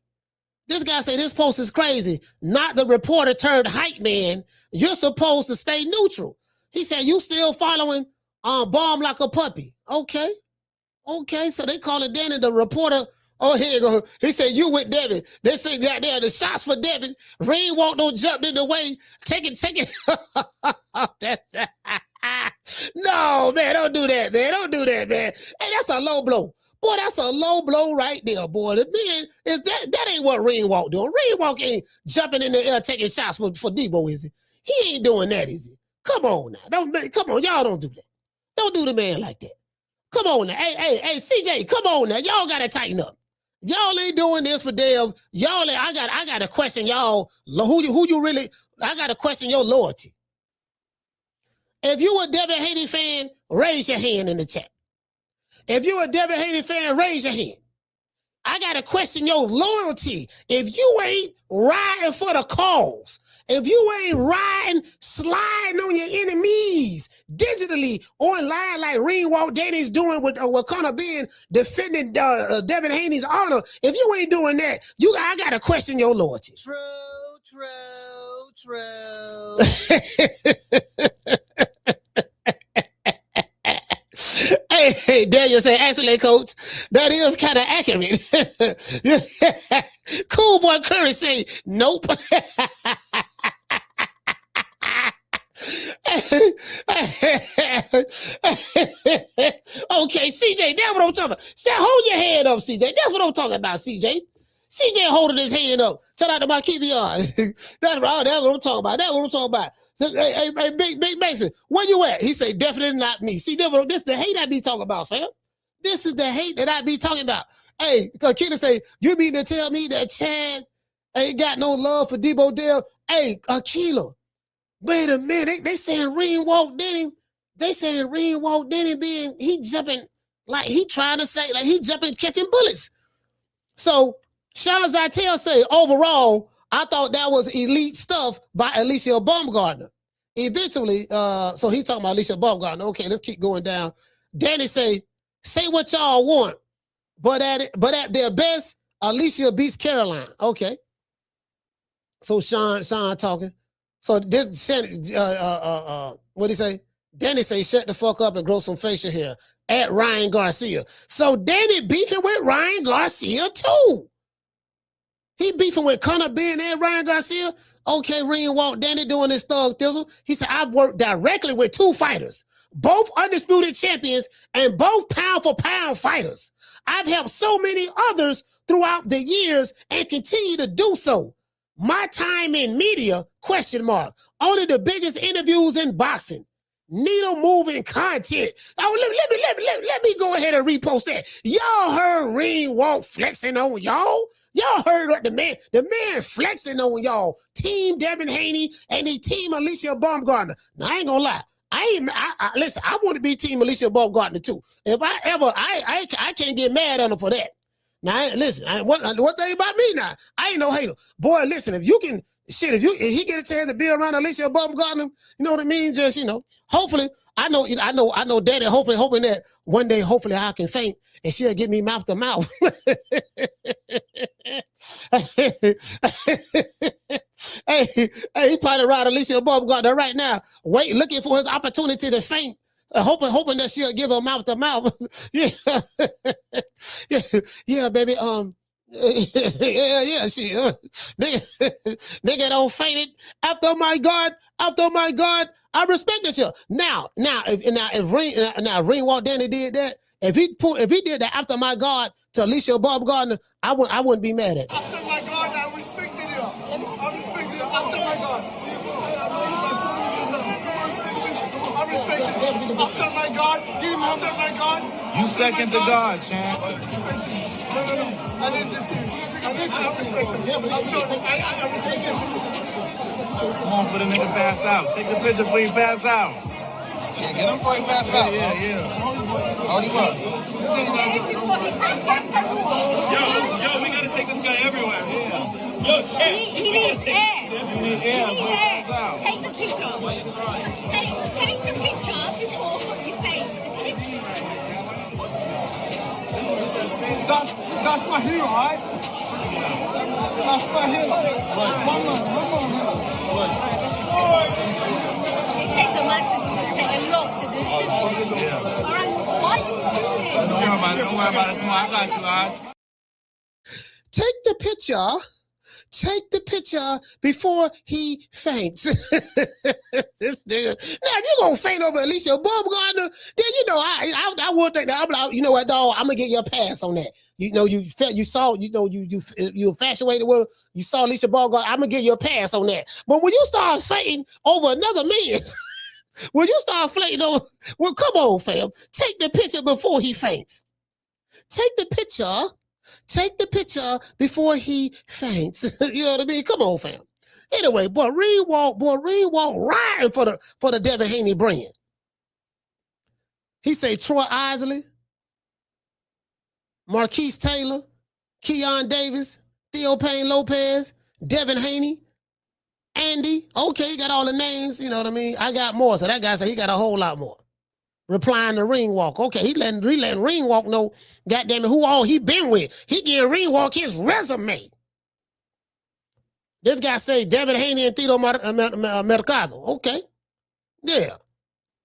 This guy say this post is crazy. Not the reporter turned hype man. You're supposed to stay neutral. He said you still following Bomb like a puppy. Okay. Okay, so they calling Danny the reporter. Oh, here you go. He said, you with Devin. They say that there, the shots for Devin. Rain walked on, jumped in the way. Take it. No, man, don't do that, man. Don't do that, man. Hey, that's a low blow. Boy, that's a low blow right there, boy. The man, is that ain't what Rain Walk doing. Rain Walk ain't jumping in the air taking shots for Debo, is he? He ain't doing that, is he? Come on now. Come on, y'all don't do that. Don't do the man like that. Come on now. Hey, CJ, come on now. Y'all gotta tighten up. Y'all ain't doing this for Dev. I gotta question y'all. Who you really? I gotta question your loyalty. If you a Devin Haney fan, raise your hand in the chat. If you a Devin Haney fan, raise your hand. I gotta question your loyalty. If you ain't riding for the cause, if you ain't riding, sliding on your enemies digitally online like Ringwalk Danny's doing with Connor being defending Devin Haney's honor, if you ain't doing that, I gotta question your loyalty. True. Hey, Daniel said, actually, coach, that is kind of accurate. Cool boy Curry say, nope. Okay, CJ, that's what I'm talking about. Say, hold your hand up, CJ. That's what I'm talking about, CJ. CJ holding his hand up. Shout out to my KBR. That's what I'm talking about. That's what I'm talking about. Hey, Big Mason, where you at? He say, definitely not me. See, this is the hate I be talking about, fam. This is the hate that I be talking about. Hey, Keita say, you mean to tell me that Chad ain't got no love for Debo Dale? Hey, Akila, wait a minute. They saying Ringwalk Denny. They saying Ringwalk Denny he jumping, like he trying to say, like he jumping, catching bullets. So, Sean Zytel say, overall, I thought that was elite stuff by Alicia Baumgartner. Eventually, so he talking about Alicia Baumgartner. Okay, let's keep going down. Danny say what y'all want, but at their best, Alicia beats Caroline. Okay. So Sean talking. So this what'd he say? Danny say shut the fuck up and grow some facial hair at Ryan Garcia. So Danny beefing with Ryan Garcia too. He beefing with Conor Ben and Ryan Garcia. Okay, Ringwalk Danny doing his thug thizzle. He said, I've worked directly with two fighters, both undisputed champions and both pound for pound fighters. I've helped so many others throughout the years and continue to do so. My time in media, ? Only the biggest interviews in boxing. Needle moving content. Oh, let me go ahead and repost that. Y'all heard Ringwalk flexing on y'all? Y'all heard what the man flexing on y'all. Team Devin Haney and the team Alicia Baumgartner. Now I ain't gonna lie. Listen, I want to be team Alicia Baumgartner too. If I can't get mad at her for that. Now listen, one thing about me now, I ain't no hater. Boy, listen, if you can if he get a chance to be around Alicia Baumgartner, you know what I mean? Just, hopefully, I know Daddy hoping that one day, hopefully I can faint and she'll get me mouth to mouth. Hey, he probably around Alicia Baumgartner right now, looking for his opportunity to faint. Hoping that she'll give her mouth to mouth. Yeah, baby. Yeah, she. Nigga don't faint it. After my God, I respected you. Now, if Ringwalk Danny did that, if he did that after my God to Alicia Baumgartner, I wouldn't be mad at it. After my God, I respected you. I respected you. After my God. I respect it. After my God, give him after my God. You second to God, champ. No. I didn't listen. I respect him. I'm sorry. I respect him. Come on for the nigga pass out. Take the picture before you pass out. Yeah, get him before he pass out. Yeah. Hold him up. Yo, we gotta take this guy everywhere. Yeah. Yo, champ. He needs air. You need air. Take the picture. Take the picture before you face the picture. That's my hero, right? That's my hero. One more. It takes a lot to take a lot to do it. All right, what? Don't worry about it. Don't worry about it. Come on, I got you, all right? Take the picture. Take the picture before he faints. This nigga. Now, if you gonna faint over Alicia Baumgartner, then you know I would think that I'm like, you know what, dog, I'm gonna get you a pass on that. You know, you saw, you know, you infatuated with her, you saw Alicia Baumgartner, I'm gonna give you a pass on that. But when you start fainting over another man, when you start fainting over, well, come on, fam. Take the picture before he faints. Take the picture. Take the picture before he faints. You know what I mean? Come on, fam. Anyway, Reed Walk riding for the Devin Haney brand. He say Troy Isley, Marquise Taylor, Keon Davis, Theo Payne Lopez, Devin Haney, Andy. Okay, he got all the names. You know what I mean? I got more. So that guy said he got a whole lot more. Replying to Ring Walk. Okay, he letting Ring Walk know, goddamn it, who all he been with. He giving Ring Walk his resume. This guy say Devin Haney and Tito Mercado. Okay. Yeah.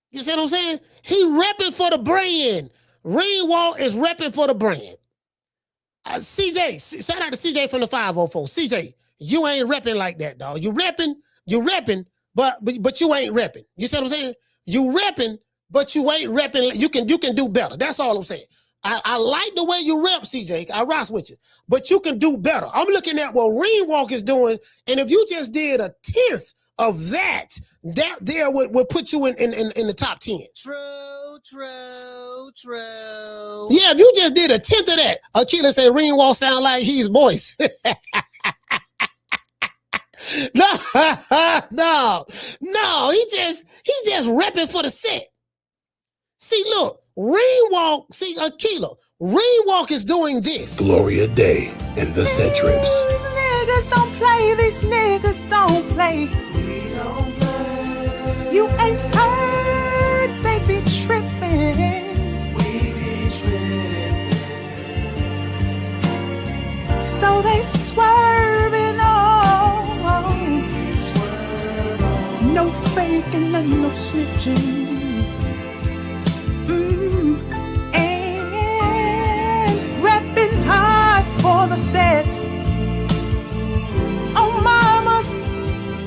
You see what I'm saying? He repping for the brand. Ring Walk is repping for the brand. CJ, shout out to CJ from the 504. CJ, you ain't repping like that, dog. You repping, but you ain't repping. You see what I'm saying? You repping, but you ain't repping. You can do better. That's all I'm saying. I like the way you rep, CJ. I rocks with you, but you can do better. I'm looking at what Ring Walk is doing, and if you just did a 10th of that there would put you in the top 10. True. Yeah, if you just did a 10th of that, Akila said Ring Walk sound like he's voice. No, he just repping for the set. See, look, Ring Walk, see, Akila, Ring Walk is doing this. Gloria Day and the Set Trips. These niggas don't play, these niggas don't play. We don't play. You ain't heard, they be tripping. We be tripping. So they swerving on. No faking and no snitching. And repping hard for the set. Oh, mamas,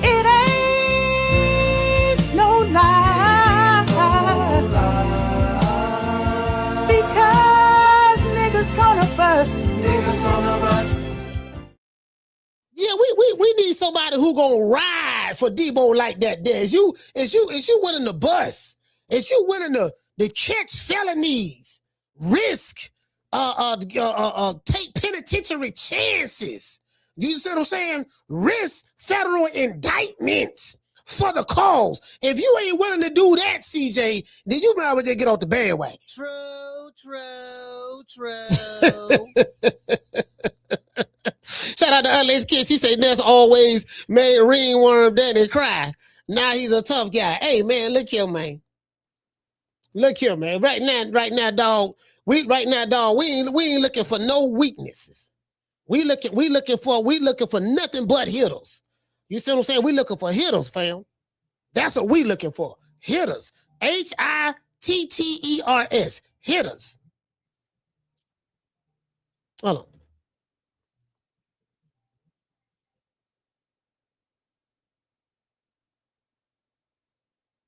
it ain't no lie. Because niggas gonna bust. Niggas gonna bust. Yeah, we need somebody who gonna ride for Debo like that. There is you willing to bust? Is you willing to catch felonies, risk, take penitentiary chances? You see what I'm saying? Risk federal indictments for the cause. If you ain't willing to do that, CJ, then you might as well just get off the bandwagon. True. Shout out to Unless Kids. He said Ness always made Ringworm Danny cry. Now he's a tough guy. Hey, man, look here, man. Look here, man. Right now, dog. We ain't looking for no weaknesses. We looking for nothing but hitters. You see what I'm saying? We looking for hitters, fam. That's what we looking for. Hitters. Hitters. Hitters. Hold on.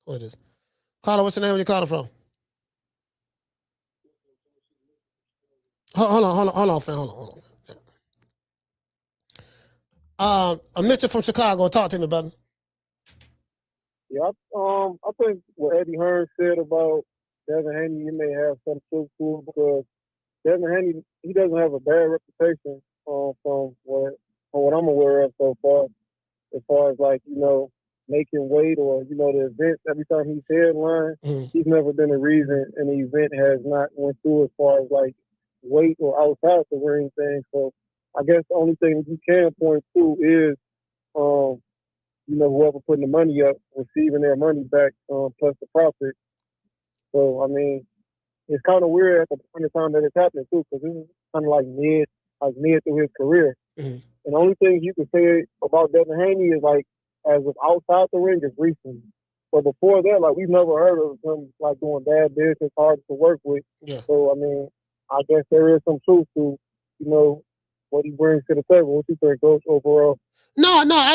What is? Caller, what's your name? Where you calling from? Hold on, fam. Hold on. Mitchell from Chicago. Talk to me, brother. Yeah, I think what Eddie Hearn said about Devin Haney, you may have some truth to it, because Devin Haney, he doesn't have a bad reputation from what I'm aware of so far, as far as, like, you know, making weight or, you know, the events. Every time he's headlined, he's never been a reason an event has not went through as far as, like, weight or outside the ring thing. So I guess the only thing you can point to is, you know, whoever putting the money up, receiving their money back, plus the profit. So, I mean, it's kind of weird at the point in time that it's happening, too, because this is kind of like mid through his career. And the only thing you can say about Devin Haney is, like, as of outside the ring, is recently. But before that, like, we've never heard of him like doing bad business, hard to work with. Yeah. So I mean, I guess there is some truth to, you know, what he brings to the table. What you think, Coach, overall? No, I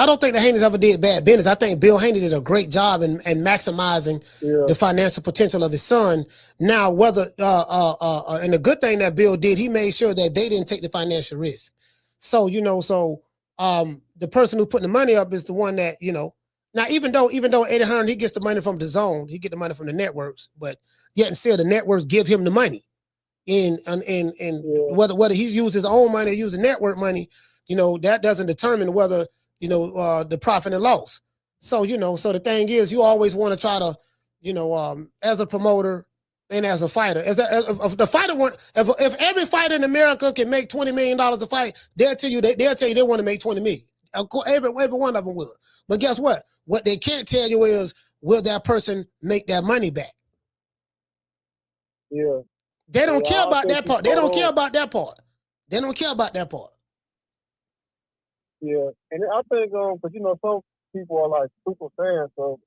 don't think the Haney's ever did bad business. I think Bill Haney did a great job in maximizing the financial potential of his son. Now, whether and the good thing that Bill did, he made sure that they didn't take the financial risk. So the person who put the money up is the one that, you know. Now, even though Eddie Hearn, he gets the money from the zone, he get the money from the networks, but yet and still the networks give him the money. And whether he's used his own money or use the network money, you know, that doesn't determine whether, you know, the profit and loss. So, you know, so the thing is, you always want to try to, you know, as a promoter and as a fighter, if the fighter if every fighter in America can make $20 million a fight, they'll tell you they want to make $20 million. Of course, every one of them will. But guess what? What they can't tell you is, will that person make that money back? Yeah. They don't care about that part. They don't care about that part. They don't care about that part. Yeah, and I think, because, you know, some people are like super fans, so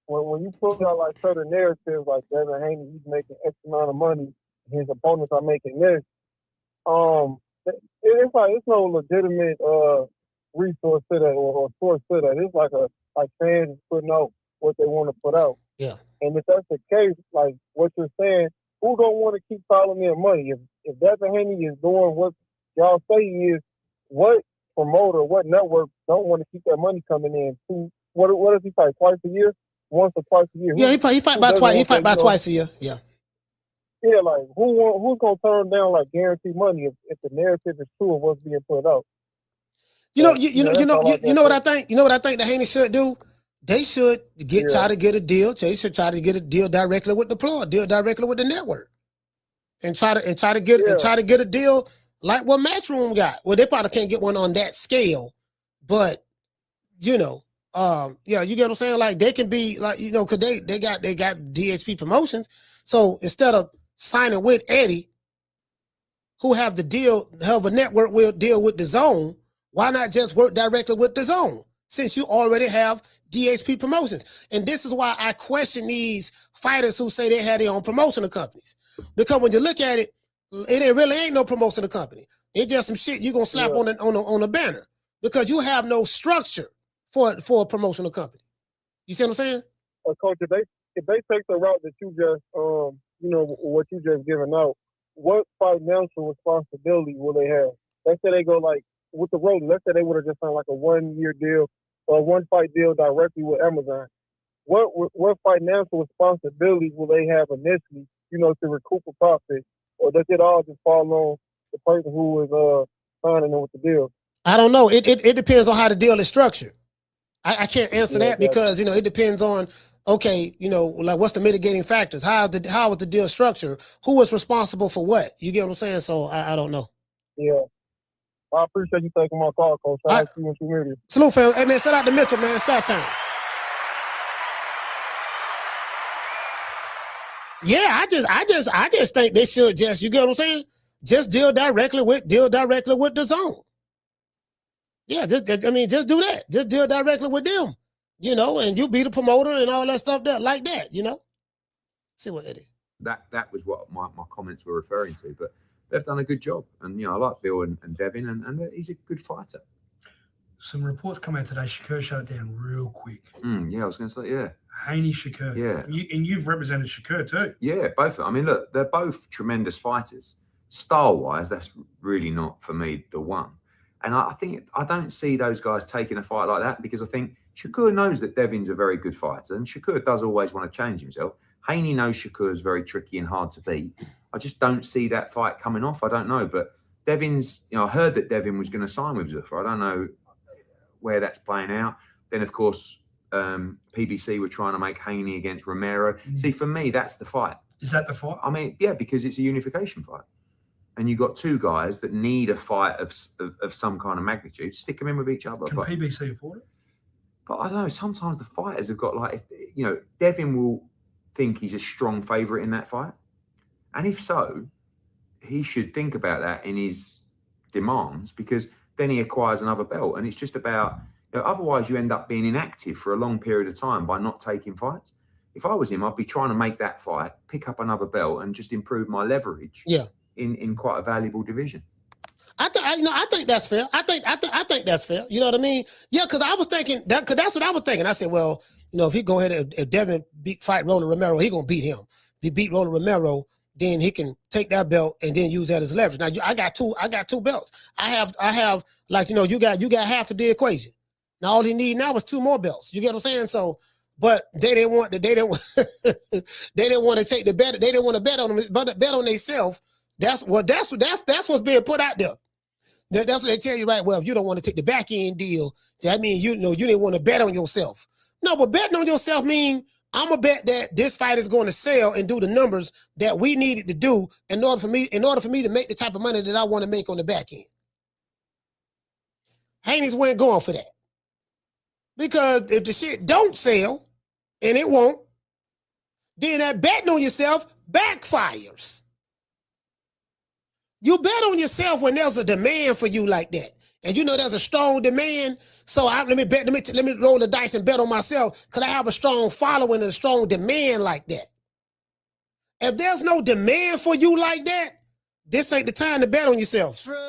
when you put out like certain narratives like Devin Haney, he's making X amount of money, his opponents are making this, it's like, it's no legitimate resource to that or source to that. It's like fans putting out what they want to put out. Yeah. And if that's the case, like what you're saying, who don't want to keep piling their money? If Devin Haney is doing what y'all say he is, what promoter, what network don't want to keep that money coming in? What does he fight, twice a year? Once or twice a year? Yeah, he fight about twice. He fight about twice a year. Yeah. Yeah, like who's gonna turn down like guaranteed money if the narrative is true of what's being put out? You know what I think? You know what I think the Haney should do? They should try to get a deal. They should try to get a deal directly with the player, deal directly with the network, and try to get a deal like what Matchroom got. Well, they probably can't get one on that scale, but you know, you get what I'm saying? Like they can be like, you know, cause they got DHP promotions. So instead of signing with Eddie, who have a network will deal with the zone, why not just work directly with the zone? Since you already have DHP promotions. And this is why I question these fighters who say they had their own promotional companies. Because when you look at it, it really ain't no promotional company. It's just some shit you're gonna slap on a banner. Because you have no structure for a promotional company. You see what I'm saying? Coach, if they take the route that you just you know, what you just given out, what financial responsibility will they have? Let's say they go like with the road, let's say they would have just signed like a 1-year deal or a 1-fight deal directly with Amazon. What financial responsibility will they have initially, you know, to recoup a profit? Or does it all just fall on the person who is signing them with the deal? I don't know. It depends on how the deal is structured. I can't answer that because, you know, it depends on, okay, you know, like what's the mitigating factors? How was the deal structured? Who was responsible for what? You get what I'm saying? So I don't know. Yeah. I appreciate you taking my call, Coach. I'll see you in community. Salute, fam. Hey, man, shout out to Mitchell, man. Shot time. Yeah, I just think they should just, you get what I'm saying? Just deal directly with the zone. Yeah, just do that. Just deal directly with them, you know, and you be the promoter and all that stuff like that, you know. See what Eddie. That was what my comments were referring to, but they've done a good job. And, you know, I like Bill and Devin, and he's a good fighter. Some reports come out today. Shakur shut it down real quick. Yeah, I was going to say, yeah. Haney, Shakur. Yeah. And you've represented Shakur too. Yeah, both. I mean, look, they're both tremendous fighters. Style-wise, that's really not, for me, the one. And I think I don't see those guys taking a fight like that because I think Shakur knows that Devin's a very good fighter, and Shakur does always want to change himself. Haney knows Shakur's very tricky and hard to beat. I just don't see that fight coming off. I don't know. But Devin's, you know, I heard that Devin was going to sign with Zuffa. I don't know where that's playing out. Then, of course, PBC were trying to make Haney against Romero. See, for me, that's the fight. Is that the fight? I mean, yeah, because it's a unification fight. And you've got two guys that need a fight of some kind of magnitude. Stick them in with each other. Can PBC afford it? But I don't know. Sometimes the fighters have got like, you know, Devin will think he's a strong favourite in that fight. And if so, he should think about that in his demands because then he acquires another belt. And it's just about, Otherwise, you end up being inactive for a long period of time by not taking fights. If I was him, I'd be trying to make that fight, pick up another belt, and just improve my leverage. Yeah. In quite a valuable division. I think that's fair. I think that's fair. You know what I mean? Yeah, because I was thinking that. Because that's what I was thinking. I said, well, if he go ahead, if Devin fight Roller Romero, he gonna beat him. If he beat Roller Romero, then he can take that belt and then use that as leverage. Now I got two belts. I have like you got half of the equation. Now all he need now is 2 more belts. You get what I'm saying? So, but they didn't want to take the bet. They didn't want to bet on them, but bet on themselves. That's what's being put out there. That's what they tell you, right? Well, if you don't want to take the back end deal, that means you didn't want to bet on yourself. No, but betting on yourself means I'm gonna bet that this fight is going to sell and do the numbers that we needed to do in order for me to make the type of money that I want to make on the back end. Haney's wasn't going for that. Because if the shit don't sell, and it won't, then that betting on yourself backfires. You bet on yourself when there's a demand for you like that. And there's a strong demand. So let me roll the dice and bet on myself because I have a strong following and a strong demand like that. If there's no demand for you like that, this ain't the time to bet on yourself. True.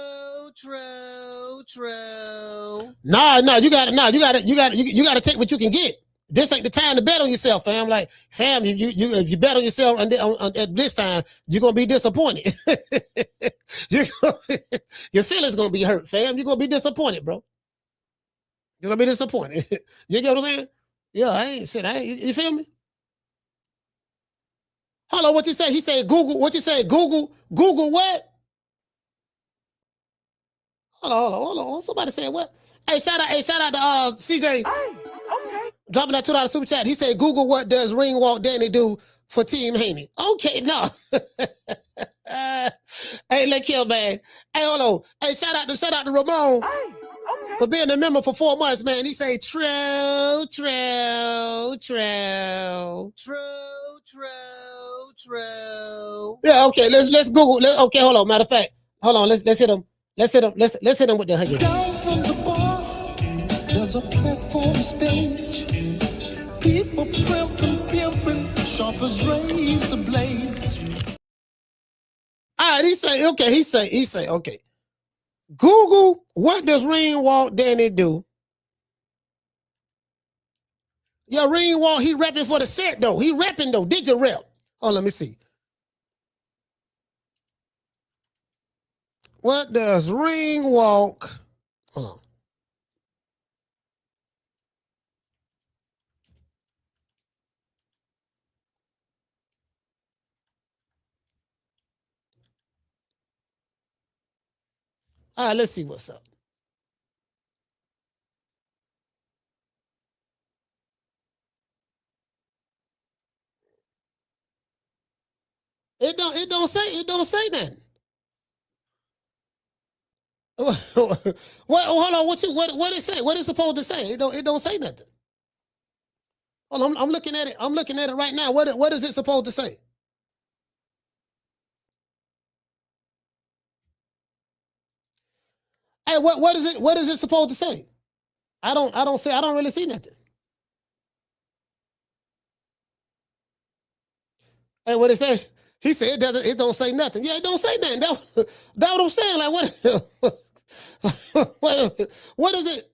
No, you gotta take what you can get. This ain't the time to bet on yourself, fam. Like, fam, if you bet on yourself at this time, you're gonna be disappointed. Your feelings gonna be hurt, fam. You're gonna be disappointed, bro. You're gonna be disappointed. You get what I'm saying? Yeah, you feel me? Hold on, what you say? He said Google. What you say? Google what? Hold on. Somebody said what? Hey, shout out to CJ. Hey, okay. Dropping that $2 super chat. He said, Google what does Ring Walk Danny do for Team Haney? Okay, no. Hey, look here, man. Hey, hold on. Hey, shout out to Ramon. Hey, okay. For being a member for 4 months, man. He say true. Yeah, okay. Let's Google. Okay, hold on. Matter of fact, hold on. Let's hit him. Let's hit him with the huggy. Down from the bar, there's a platform stage. People pimping, sharp as razor blades. All right, he say, okay. Google, what does Ring Walk Danny do? Yeah, Ring Walk, he repping for the set, though. He repping, though. Did you rep? Oh, let me see. What does Ring Walk? Hold on. All right, let's see what's up. It don't say nothing. What? Hold on. What it say? What is supposed to say? It don't say nothing. Hold on. I'm looking at it. I'm looking at it right now. What is it supposed to say? Hey, what is it? What is it supposed to say? I don't really see nothing. Hey, what it say? He said it don't say nothing. Yeah, it don't say nothing. That's what I'm saying. Like what is it?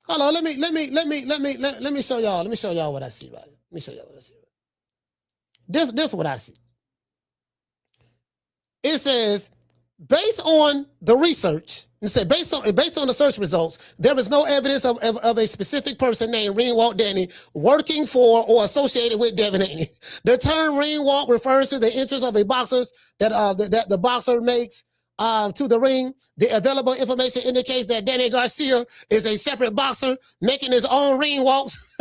Hold on, let me show y'all. Let me show y'all what I see, right? Let me show y'all what I see. This is what I see. It says, based on the research, it said based on the search results, there is no evidence of a specific person named Ring Walk Danny working for or associated with Devin Haney. The term ring walk refers to the entrance of a boxer that the boxer makes to the ring. The available information indicates that Danny Garcia is a separate boxer making his own ring walks.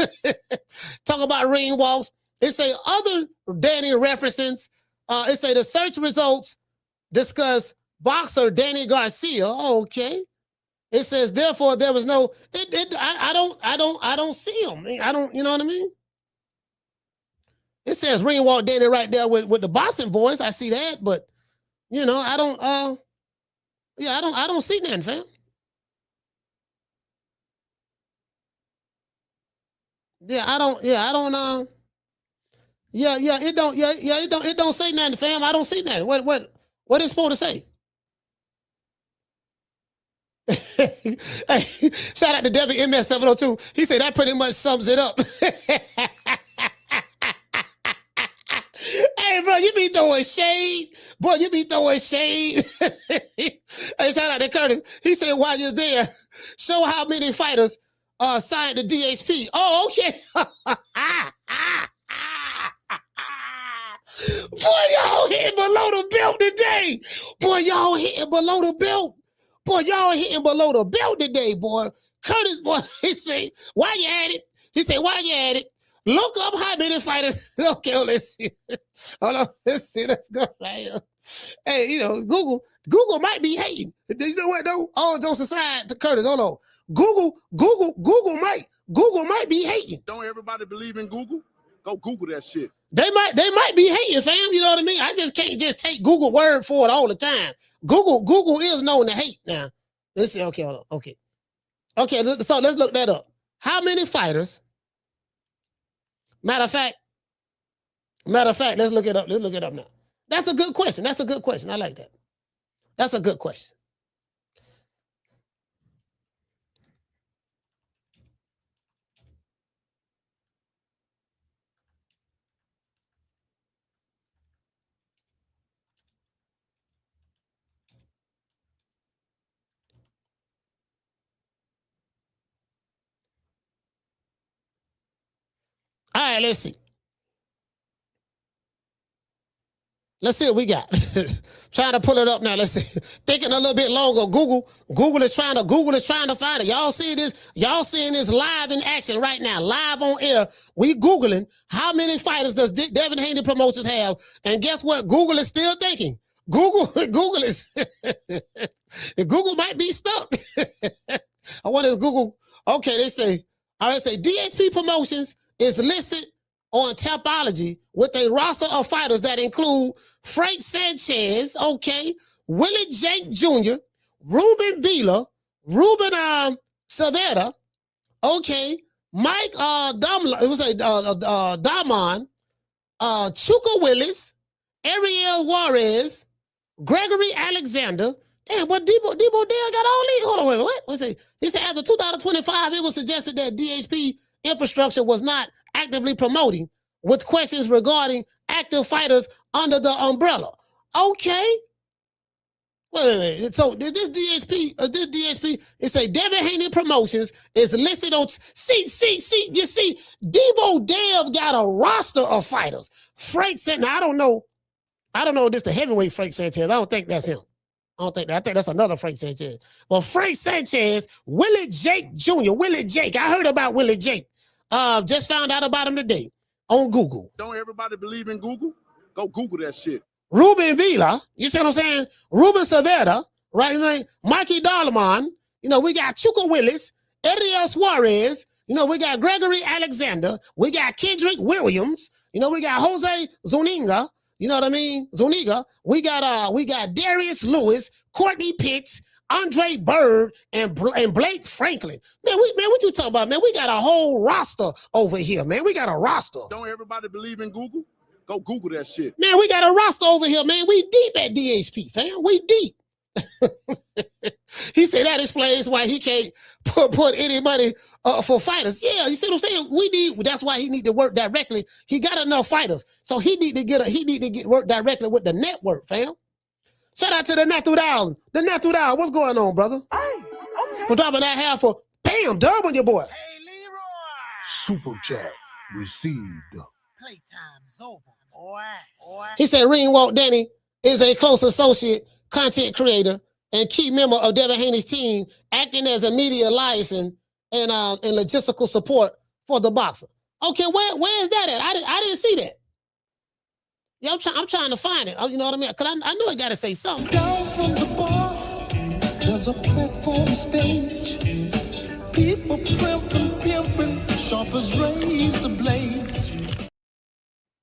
Talk about ring walks. It say other Danny references. It say the search results discuss boxer Danny Garcia. Okay. It says therefore there was no. I don't see him. I don't. You know what I mean? It says ring walk Danny right there with the boxing voice. I see that, but I don't. Yeah, I don't see nothing, fam. Yeah, I don't it don't say nothing, fam. I don't see nothing. What is supposed to say? Hey, shout out to Devin MS 702. He said that pretty much sums it up. Hey, bro, you be throwing shade. Boy, you be throwing shade. Hey, shout out to Curtis. He said while you're there, show how many fighters signed the DHP. Oh, okay. Boy, y'all hitting below the belt today. Boy, y'all hitting below the belt. Boy, y'all hitting below the belt today, boy. Curtis, boy, he say, why you at it? He said, why you at it? Look up how many fighters. Okay, let's see. Hold on, let's see. Let's go right here. Hey, you know, Google might be hating. You know what though? All jokes aside, to Curtis, hold on. Google might be hating. Don't everybody believe in Google? Go Google that shit. They might be hating, fam. You know what I mean? I just can't just take Google word for it all the time. Google is known to hate now. Let's see. Okay, hold on. Okay, so let's look that up. How many fighters? Matter of fact, let's look it up. Let's look it up now. That's a good question. I like that. That's a good question. All right, let's see. Let's see what we got. Trying to pull it up now. Let's see. Thinking a little bit longer. Google is trying to find it. Y'all see this? Y'all seeing this live in action right now, live on air. We Googling how many fighters does Devin Haney Promotions have? And guess what? Google is still thinking. Google is Google might be stuck. I wonder if Google. Okay, they say. All right, say DHP Promotions is listed on Tapology with a roster of fighters that include Frank Sanchez, okay, Willie Jake Jr., Ruben Vila, Ruben Savetta, okay, Mike Damon, Chuka Willis, Ariel Juarez, Gregory Alexander. Damn, but Debo Dale got all these. Hold on, wait, what? What's it? He said after 2025, it was suggested that DHP infrastructure was not actively promoting with questions regarding active fighters under the umbrella. Okay. Wait. So this DHP, it say Devin Haney Promotions is listed on. See. You see, Debo Dale got a roster of fighters. Frank said, now I don't know if this the heavyweight Frank Sanchez. I don't think that's him. I think that's another Frank Sanchez. Well, Frank Sanchez, Willie Jake Jr., Willie Jake. I heard about Willie Jake. Just found out about him today on Google. Don't everybody believe in Google? Go Google that shit. Ruben Vila, you see what I'm saying? Ruben Savetta, right? Mikey Dalman, you know, we got Chuka Willis, Ariel Juarez, you know, we got Gregory Alexander, we got Kendrick Williams, you know, we got Jose Zuniga, you know what I mean? Zuniga, we got Darius Lewis, Courtney Pitts, Andre Bird, and Blake Franklin. Man, what you talking about, man? We got a whole roster over here, man. We got a roster. Don't everybody believe in Google? Go Google that shit. Man, we got a roster over here, man. We deep at DHP, fam. We deep. He said that explains why he can't put any money for fighters. Yeah, you see what I'm saying? That's why he need to work directly. He got enough fighters, so he need to get work directly with the network, fam. Shout out to the Natural. The Natural, what's going on, brother? Hey, okay. For dropping that half for bam, dub on your boy. Hey, Leroy. Super chat received. Playtime's over, boy. He said Ringwalk Danny is a close associate, content creator, and key member of Devin Haney's team, acting as a media liaison and logistical support for the boxer. Okay, where is that at? I didn't see that. Yeah, I'm trying to find it. You know what I mean? Because I know I got to say something. Down from the bar, there's a platform stage. People pimping, sharp as razor blades.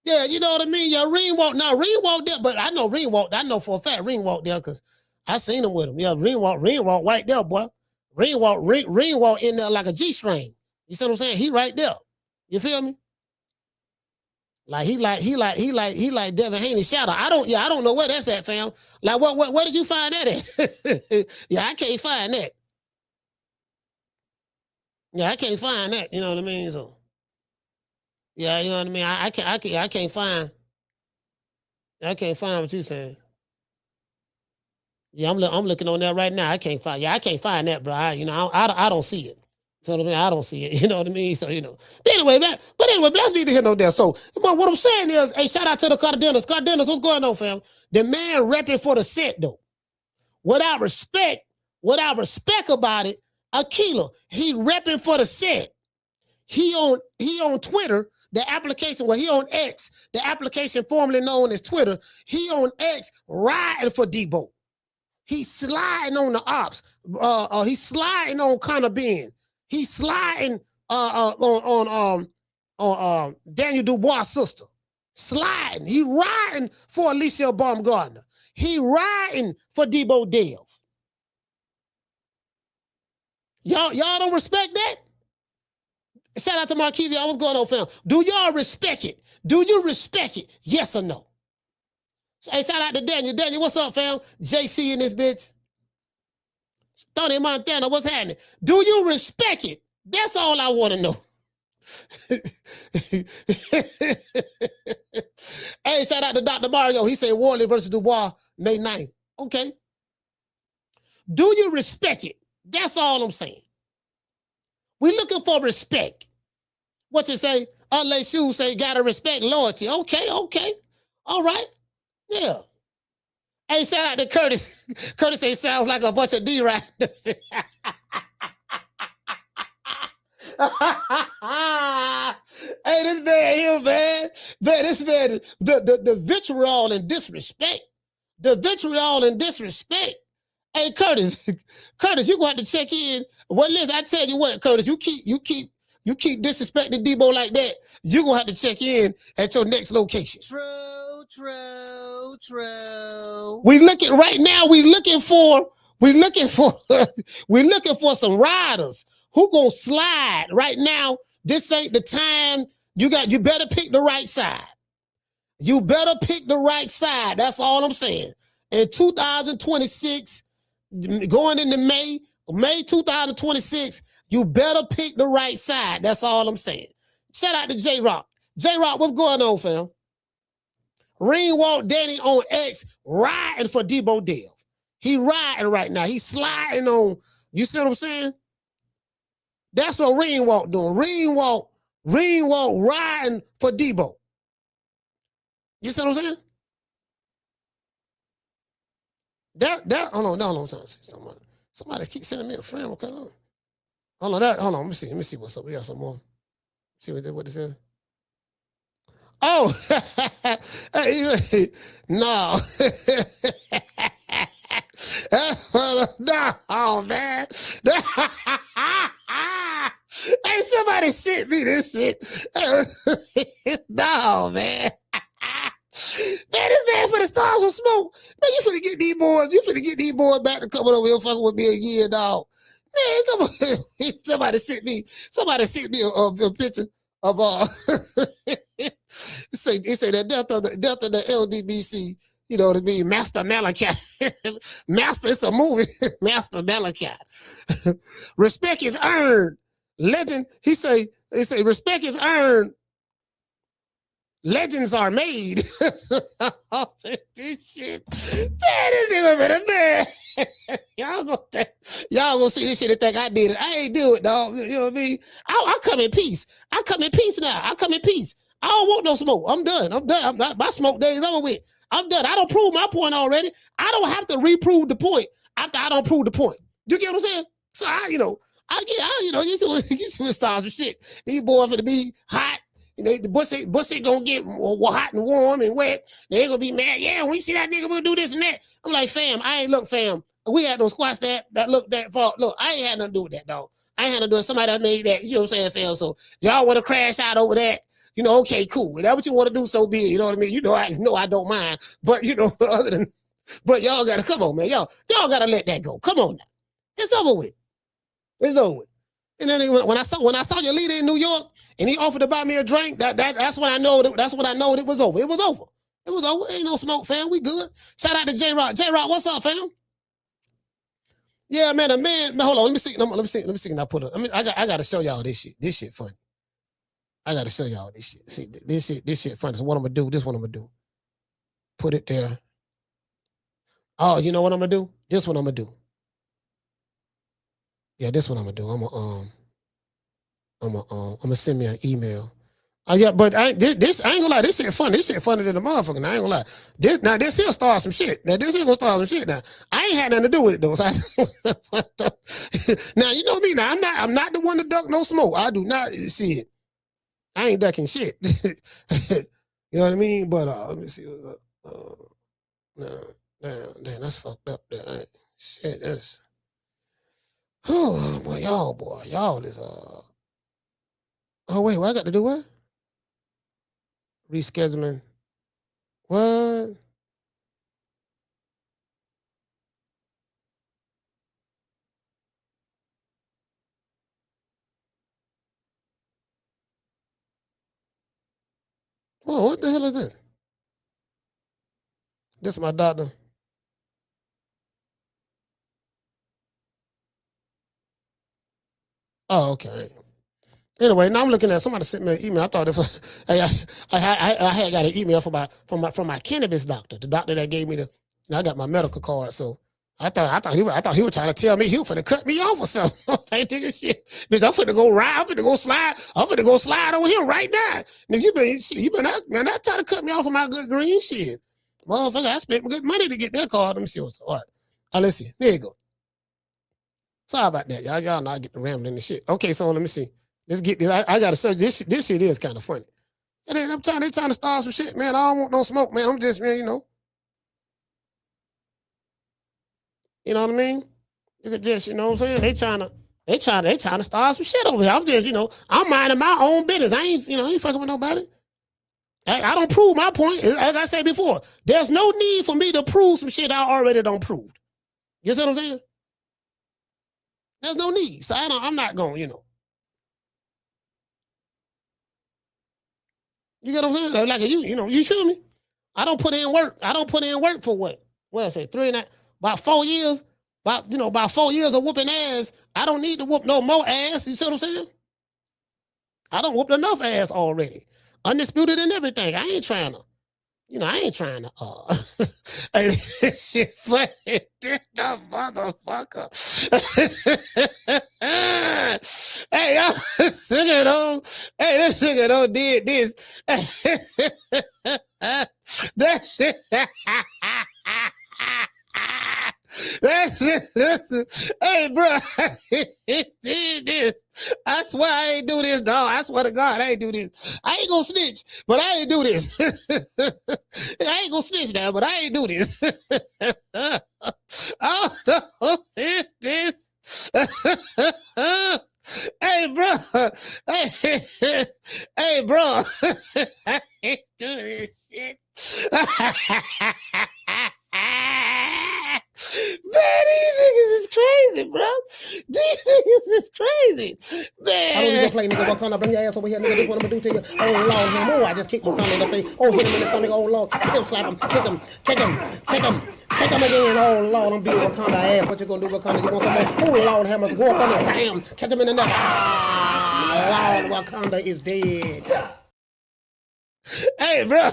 Yeah, you know what I mean? Yeah, Ringwalk. Now, Ringwalk there, but I know Ringwalk. I know for a fact Ringwalk there because I seen him with him. Yeah, ring walk right there, boy. Ring walk in there like a G-string. You see what I'm saying? He right there. You feel me? Like he like Devin Haney shadow. I don't know where that's at, fam. Like where did you find that at? Yeah, I can't find that. Yeah, I can't find that. You know what I mean? So yeah, you know what I mean. I can't find what you saying. Yeah, I'm looking on that right now. I can't find that, bro. I don't see it. So I mean, I don't see it. You know what I mean? So But anyway, let's need to hear no there. So what I'm saying is, hey, shout out to the Cardenas. Cardenas, what's going on, fam? The man repping for the set though. Without respect about it, Aquila, he repping for the set. He on Twitter, the application, he on X, the application formerly known as Twitter. He on X riding for Debo. He's sliding on the ops. He's sliding on Connor Ben. He's sliding on Daniel Dubois' sister. Sliding. He riding for Alicia Baumgartner. He riding for Debo Dale. Y'all don't respect that? Shout out to Marquivia. What's going on, fam? Do y'all respect it? Do you respect it? Yes or no? Hey, shout out to Daniel. Daniel, what's up, fam? JC in this bitch. Tony Montana, what's happening? Do you respect it? That's all I want to know. Hey, shout out to Dr. Mario. He said Warley versus Dubois, May 9th. Okay. Do you respect it? That's all I'm saying. We looking for respect. What you say? Unless shoes say gotta respect loyalty. Okay. All right. Yeah. Hey, shout out to Curtis. Curtis say sounds like a bunch of D-Rap. Hey, this man here, man. This man, the vitriol and disrespect. The vitriol and disrespect. Hey, Curtis, you gonna have to check in. Well, listen, I tell you what, Curtis, you keep disrespecting Debo like that, you gonna have to check in at your next location. True. We looking for some riders who gonna slide right now. This ain't the time. You better pick the right side. You better pick the right side. That's all I'm saying. In 2026, going into May 2026, you better pick the right side. That's all I'm saying. Shout out to J-Rock. J-Rock, what's going on, fam? Ringwalk Danny on X riding for Debo Dale. He riding right now. He's sliding on, you see what I'm saying? That's what Ringwalk doing. Ringwalk riding for Debo. You see what I'm saying? Hold on. Somebody keep sending me a friend. What's going on? Hold on. Let me see what's up. We got some more. See what this is. Oh, no. No, man. Hey, somebody sent me this shit. No, man. Man, this man finna start some smoke. Man, you finna get these boys back to coming over here fucking with me a year, dog. Man, come on. Somebody sent me a picture of it say that death of the LDBC, you know what I mean? Master Malachi. Master, it's a movie. Master Malachi. Respect is earned. Legend, he say respect is earned. Legends are made. This shit. Man, this nigga man. Y'all gonna see this shit and think I did it. I ain't do it, dog. You know what I mean? I come in peace. I come in peace now. I come in peace. I don't want no smoke. I'm done. My smoke days over with. I'm done. I don't prove my point already. I don't have to reprove the point after I don't prove the point. You get what I'm saying? So you two stars of shit. These boys finna be hot. The bussy gonna get hot and warm and wet. They gonna be mad. Yeah, when you see that nigga, we'll do this and that. I'm like, fam, fam. We had no squats that look that far. Look, I ain't had nothing to do with that, dog. I ain't had to do it. Somebody that made that. You know what I'm saying, fam? So y'all want to crash out over that? You know, okay, cool. That's what you want to do, so be it. You know what I mean? I don't mind. But other than But y'all gotta come on, man. Y'all gotta let that go. Come on now. It's over with. It's over with. And then when I saw your leader in New York and he offered to buy me a drink, that's when I know that's when I know it was over. It was over. It was over. Ain't no smoke, fam. We good. Shout out to J-Rock. J-Rock, what's up, fam? Yeah, man, hold on. Let me see. Can I put it? I mean, I gotta show y'all this shit. This shit funny. I gotta show y'all this shit. See, this shit funny. So what I'm gonna do? This what I'm gonna do. Put it there. Oh, you know what I'm gonna do? This what I'm gonna do. Yeah, this what I'm gonna do. I'm gonna send me an email. Yeah, but I ain't gonna lie. This shit funny. This shit funny than the motherfucker. Now, I ain't gonna lie. This here start some shit. Now this here gonna start some shit. Now I ain't had nothing to do with it though. So now you know me. Now I'm not the one to duck no smoke. I do not see it. I ain't ducking shit. You know what I mean? But let me see. Damn, that's fucked up. There. Shit, that's. Oh boy, y'all is Oh wait, what I got to do? What? Rescheduling. What? Oh, what the hell is this? This is my doctor. Oh, okay. Anyway, now I'm looking at somebody sent me an email. I thought it was I had got an email from my cannabis doctor, the doctor that gave me I got my medical card. So I thought he was trying to tell me he was finna cut me off or something. I ain't thinking shit. Bitch, I'm finna go ride. I'm finna go slide over here right now. Nigga, you been not trying to cut me off of my good green shit. Motherfucker, I spent good money to get that card. Let me see what's all right. Let's see. There you go. Sorry about that. Y'all not getting rambling and shit. Okay, so let me see. Let's get this. I gotta say this shit is kind of funny. And then they trying to start some shit, man. I don't want no smoke, man. I'm just, man, you know. You know what I mean? You could just, you know what I'm saying? They trying to start some shit over here. I'm just, you know, I'm minding my own business. I ain't fucking with nobody. I don't prove my point. As I said before, there's no need for me to prove some shit I already don't prove. You see what I'm saying? There's no need. So I'm not going, you know. You get what I'm saying? Like you know, you feel me? I don't put in work. I don't put in work for what? What I say? About 4 years. About 4 years of whooping ass. I don't need to whoop no more ass. You see what I'm saying? I don't whoop enough ass already. Undisputed and everything. I ain't trying to. Hey, this shit funny. This the motherfucker. Hey, y'all, this nigga don't did this. That shit. Listen. Hey, bro. I swear I ain't do this, dog. I swear to God, I ain't do this. I ain't gonna snitch, but I ain't do this. I ain't gonna snitch now, but I ain't do this. I don't know this. Hey, bro. Hey, bro. I ain't do this shit. Man, these niggas is crazy, bro. These niggas is crazy. Man. I don't even play, nigga. Wakanda, bring your ass over here, nigga. This what I'm gonna do to you. Oh, Lord, him. Oh, I just kicked Wakanda in the face. Oh, hit him in the stomach. Oh, Lord. Kick him, slap him. Kick him again. Oh, Lord, I'm beating Wakanda ass. What you gonna do, Wakanda? You want some more? Oh, Lord, hammers. Go up on him. Bam. Catch him in the neck. Ah, Lord, Wakanda is dead. Hey, bro,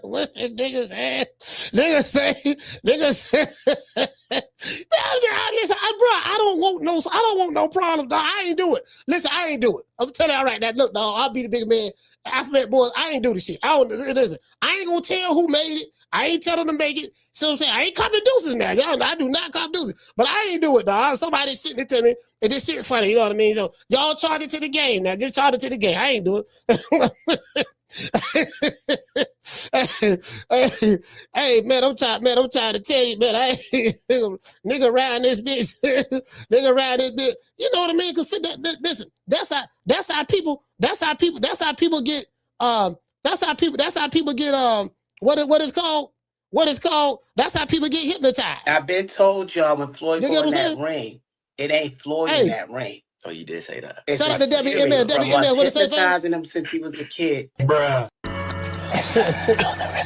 whipping niggas ass. Niggas say, listen, bro, I don't want no problem, dog. I ain't do it. Listen, I ain't do it. I'm telling you all right now. Look, dog, I'll be the big man. Alphabet boys, I ain't do the shit. Listen, I ain't gonna tell who made it. I ain't tell them to make it. So I'm saying, I ain't copy deuces now. Y'all, I do not copy deuces. But I ain't do it, dog. Somebody sitting there telling me, and this shit funny, you know what I mean? So y'all charge it to the game now. Just charge it to the game. I ain't do it. Hey, man, I'm trying to tell you, man, I ain't nigga around this bitch. Nigga around this bitch. You know what I mean? Cause listen, that's how people get what is called what it's called. That's how people get hypnotized. I've been told y'all when Floyd You go get in what I'm that saying? ring, it ain't Floyd in that ring. Oh, you did say that. It's Shout a out to Devin spirit and Bill. from Devin and us Bill, what it say, fam? hypnotizing him since he was a kid. Bruh.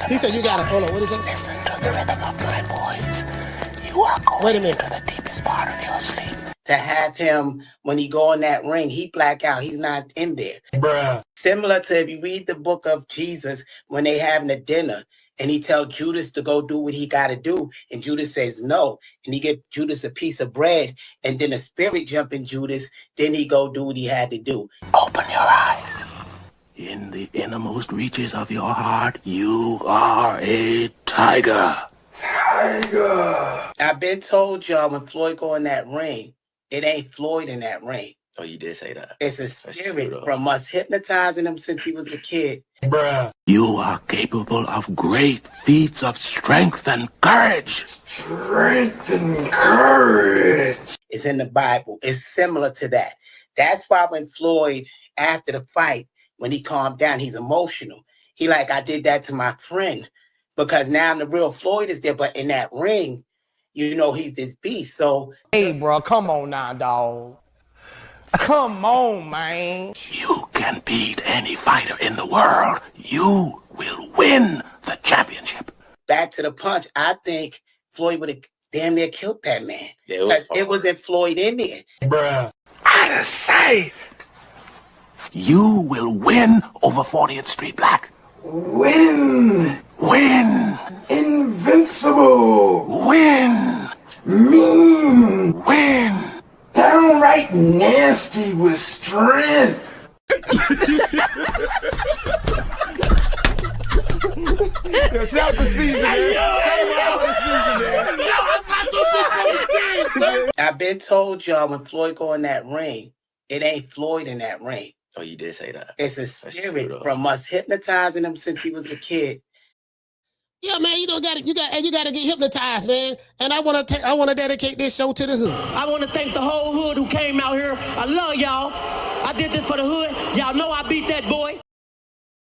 He said you got to, hold on, what is it? Listen to the rhythm of my voice. You are going Wait a minute. to the deepest part of your sleep. To have him, when he go in that ring, he black out. He's not in there. Bruh. Similar to if you read the book of Jesus, when they having a dinner, and he tell Judas to go do what he got to do, and Judas says no, and he give Judas a piece of bread, and then the spirit jump in Judas, then he go do what he had to do. Open your eyes. In the innermost reaches of your heart, you are a tiger. Tiger. I've been told y'all when Floyd go in that ring, it ain't Floyd in that ring. Oh, you did say that. It's a spirit from us hypnotizing him since he was a kid. Bruh. You are capable of great feats of strength and courage. Strength and courage. It's in the Bible. It's similar to that. That's why when Floyd, after the fight, when he calmed down, he's emotional. He like, I did that to my friend because now the real Floyd is there. But in that ring, you know, he's this beast. So, hey, bro, come on now, dog. Come on, man. You can beat any fighter in the world. You will win the championship. Back to the punch, I think Floyd would have damn near killed that man. Yeah, it wasn't Floyd in there. Bruh. Out of sight. You will win over 40th Street Black. Win. Win. Invincible. Win. Mean. Win. Downright nasty with strength. Yo, shout the season, man. I've been told y'all when Floyd go in that ring, it ain't Floyd in that ring. Oh, you did say that. It's a spirit from us hypnotizing him since he was a kid. Yeah, man, you got to get hypnotized, man. And I want to dedicate this show to the hood. I want to thank the whole hood who came out here. I love y'all. I did this for the hood. Y'all know I beat that boy.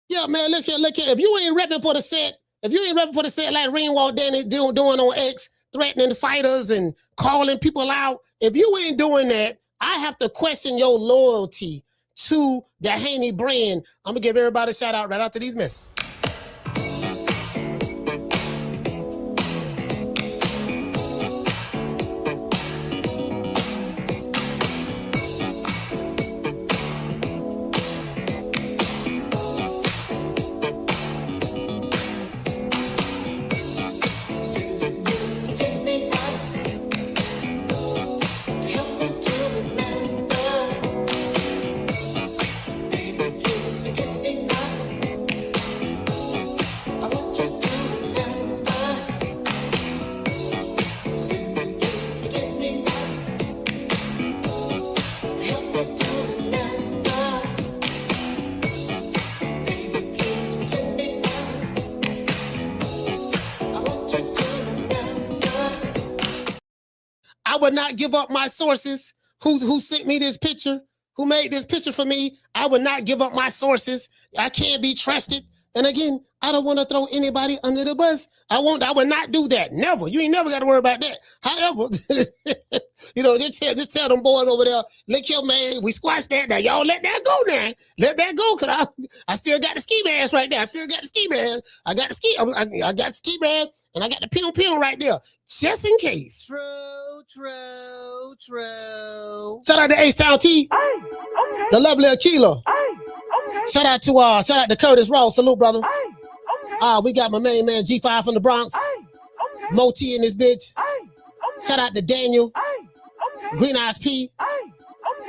Yeah, man, look here. If you ain't repping for the set, like Ringwald Danny doing on X, threatening fighters and calling people out, if you ain't doing that, I have to question your loyalty to the Haney brand. I'm gonna give everybody a shout out right after these messages. I would not give up my sources who sent me this picture, who made this picture for me. I would not give up my sources. I can't be trusted. And again, I don't want to throw anybody under the bus. I would not do that. Never. You ain't never got to worry about that. However, just tell them boys over there, look here, man, we squashed that. Now, y'all let that go now. Let that go, because I still got the ski mask right there. I still got the ski mask. I got the ski mask, and I got the pill right there, just in case. True. Shout out to H-Town T. The lovely Aquila. Shout out to Curtis Ross. Salute, brother. We got my main man G5 from the Bronx. Moti in this bitch. Shout out to Daniel. Green Eyes P.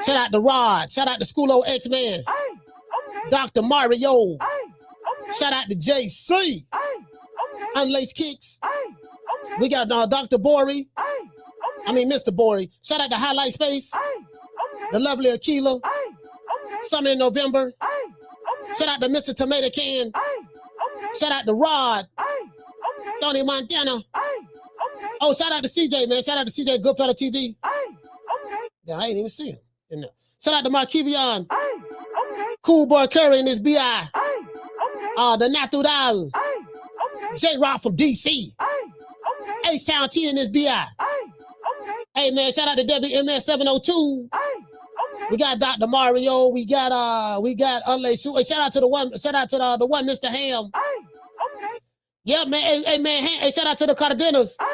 Shout out to Rod. Shout out to Schoolo X-Man. Dr. Mario. Shout out to JC. Unlaced Kicks. We got Dr. Bori. Mr. Bori. Shout out to Highlight Space. The lovely Aquila. Summer in November. Shout out to Mr. Tomato Can. Shout out to Rod. Tony Montana. Oh, shout out to CJ, man. Shout out to CJ Goodfella TV. Yeah, I ain't even see him. Shout out to Markivion. Cool Boy Curry in this BI. The Natural. J-Rock from DC. Hey, Sound T in this BI. Hey, okay. Hey, man, shout out to WMS 702. Hey, okay. We got Dr. Mario. We got Unlay Shoot. Shout out to the one Mr. Ham. Hey, okay. Yeah, man. Hey, man. Hey, shout out to the Cardenas. Hey,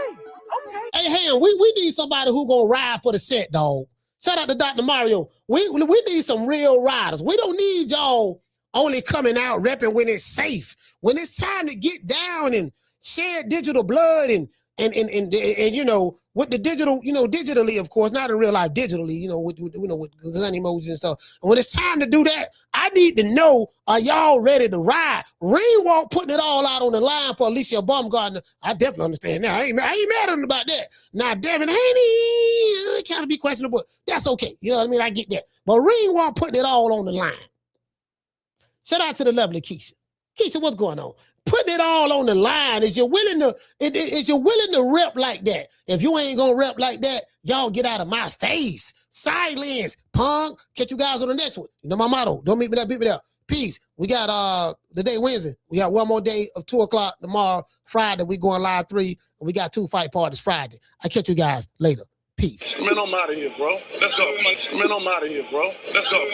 okay. Hey, Ham, we need somebody who gonna ride for the set, dog. Shout out to Dr. Mario. We need some real riders. We don't need y'all only coming out repping when it's safe. When it's time to get down and shed digital blood and you know, with the digital, you know, digitally, of course, not in real life, digitally, you know, with gun emojis and stuff. And when it's time to do that, I need to know, are y'all ready to ride? Ringwalk putting it all out on the line for Alicia Baumgartner. I definitely understand now. I ain't mad at him about that. Now, Devin Haney, kind of be questionable. That's okay. You know what I mean? I get that. But Ringwalk putting it all on the line. Shout out to the lovely Keisha. Keisha, what's going on? Putting it all on the line. Is you willing to rep like that? If you ain't gonna rep like that, y'all get out of my face. Silence, punk. Catch you guys on the next one. You know my motto. Don't meet me there, beat me there. Peace. We got the day Wednesday. We got one more day of 2 o'clock tomorrow. Friday, we going live 3. And we got 2 fight parties Friday. I catch you guys later. Peace. Man, I'm out of here, bro. Let's go. Man, I'm out of here, bro. Let's go.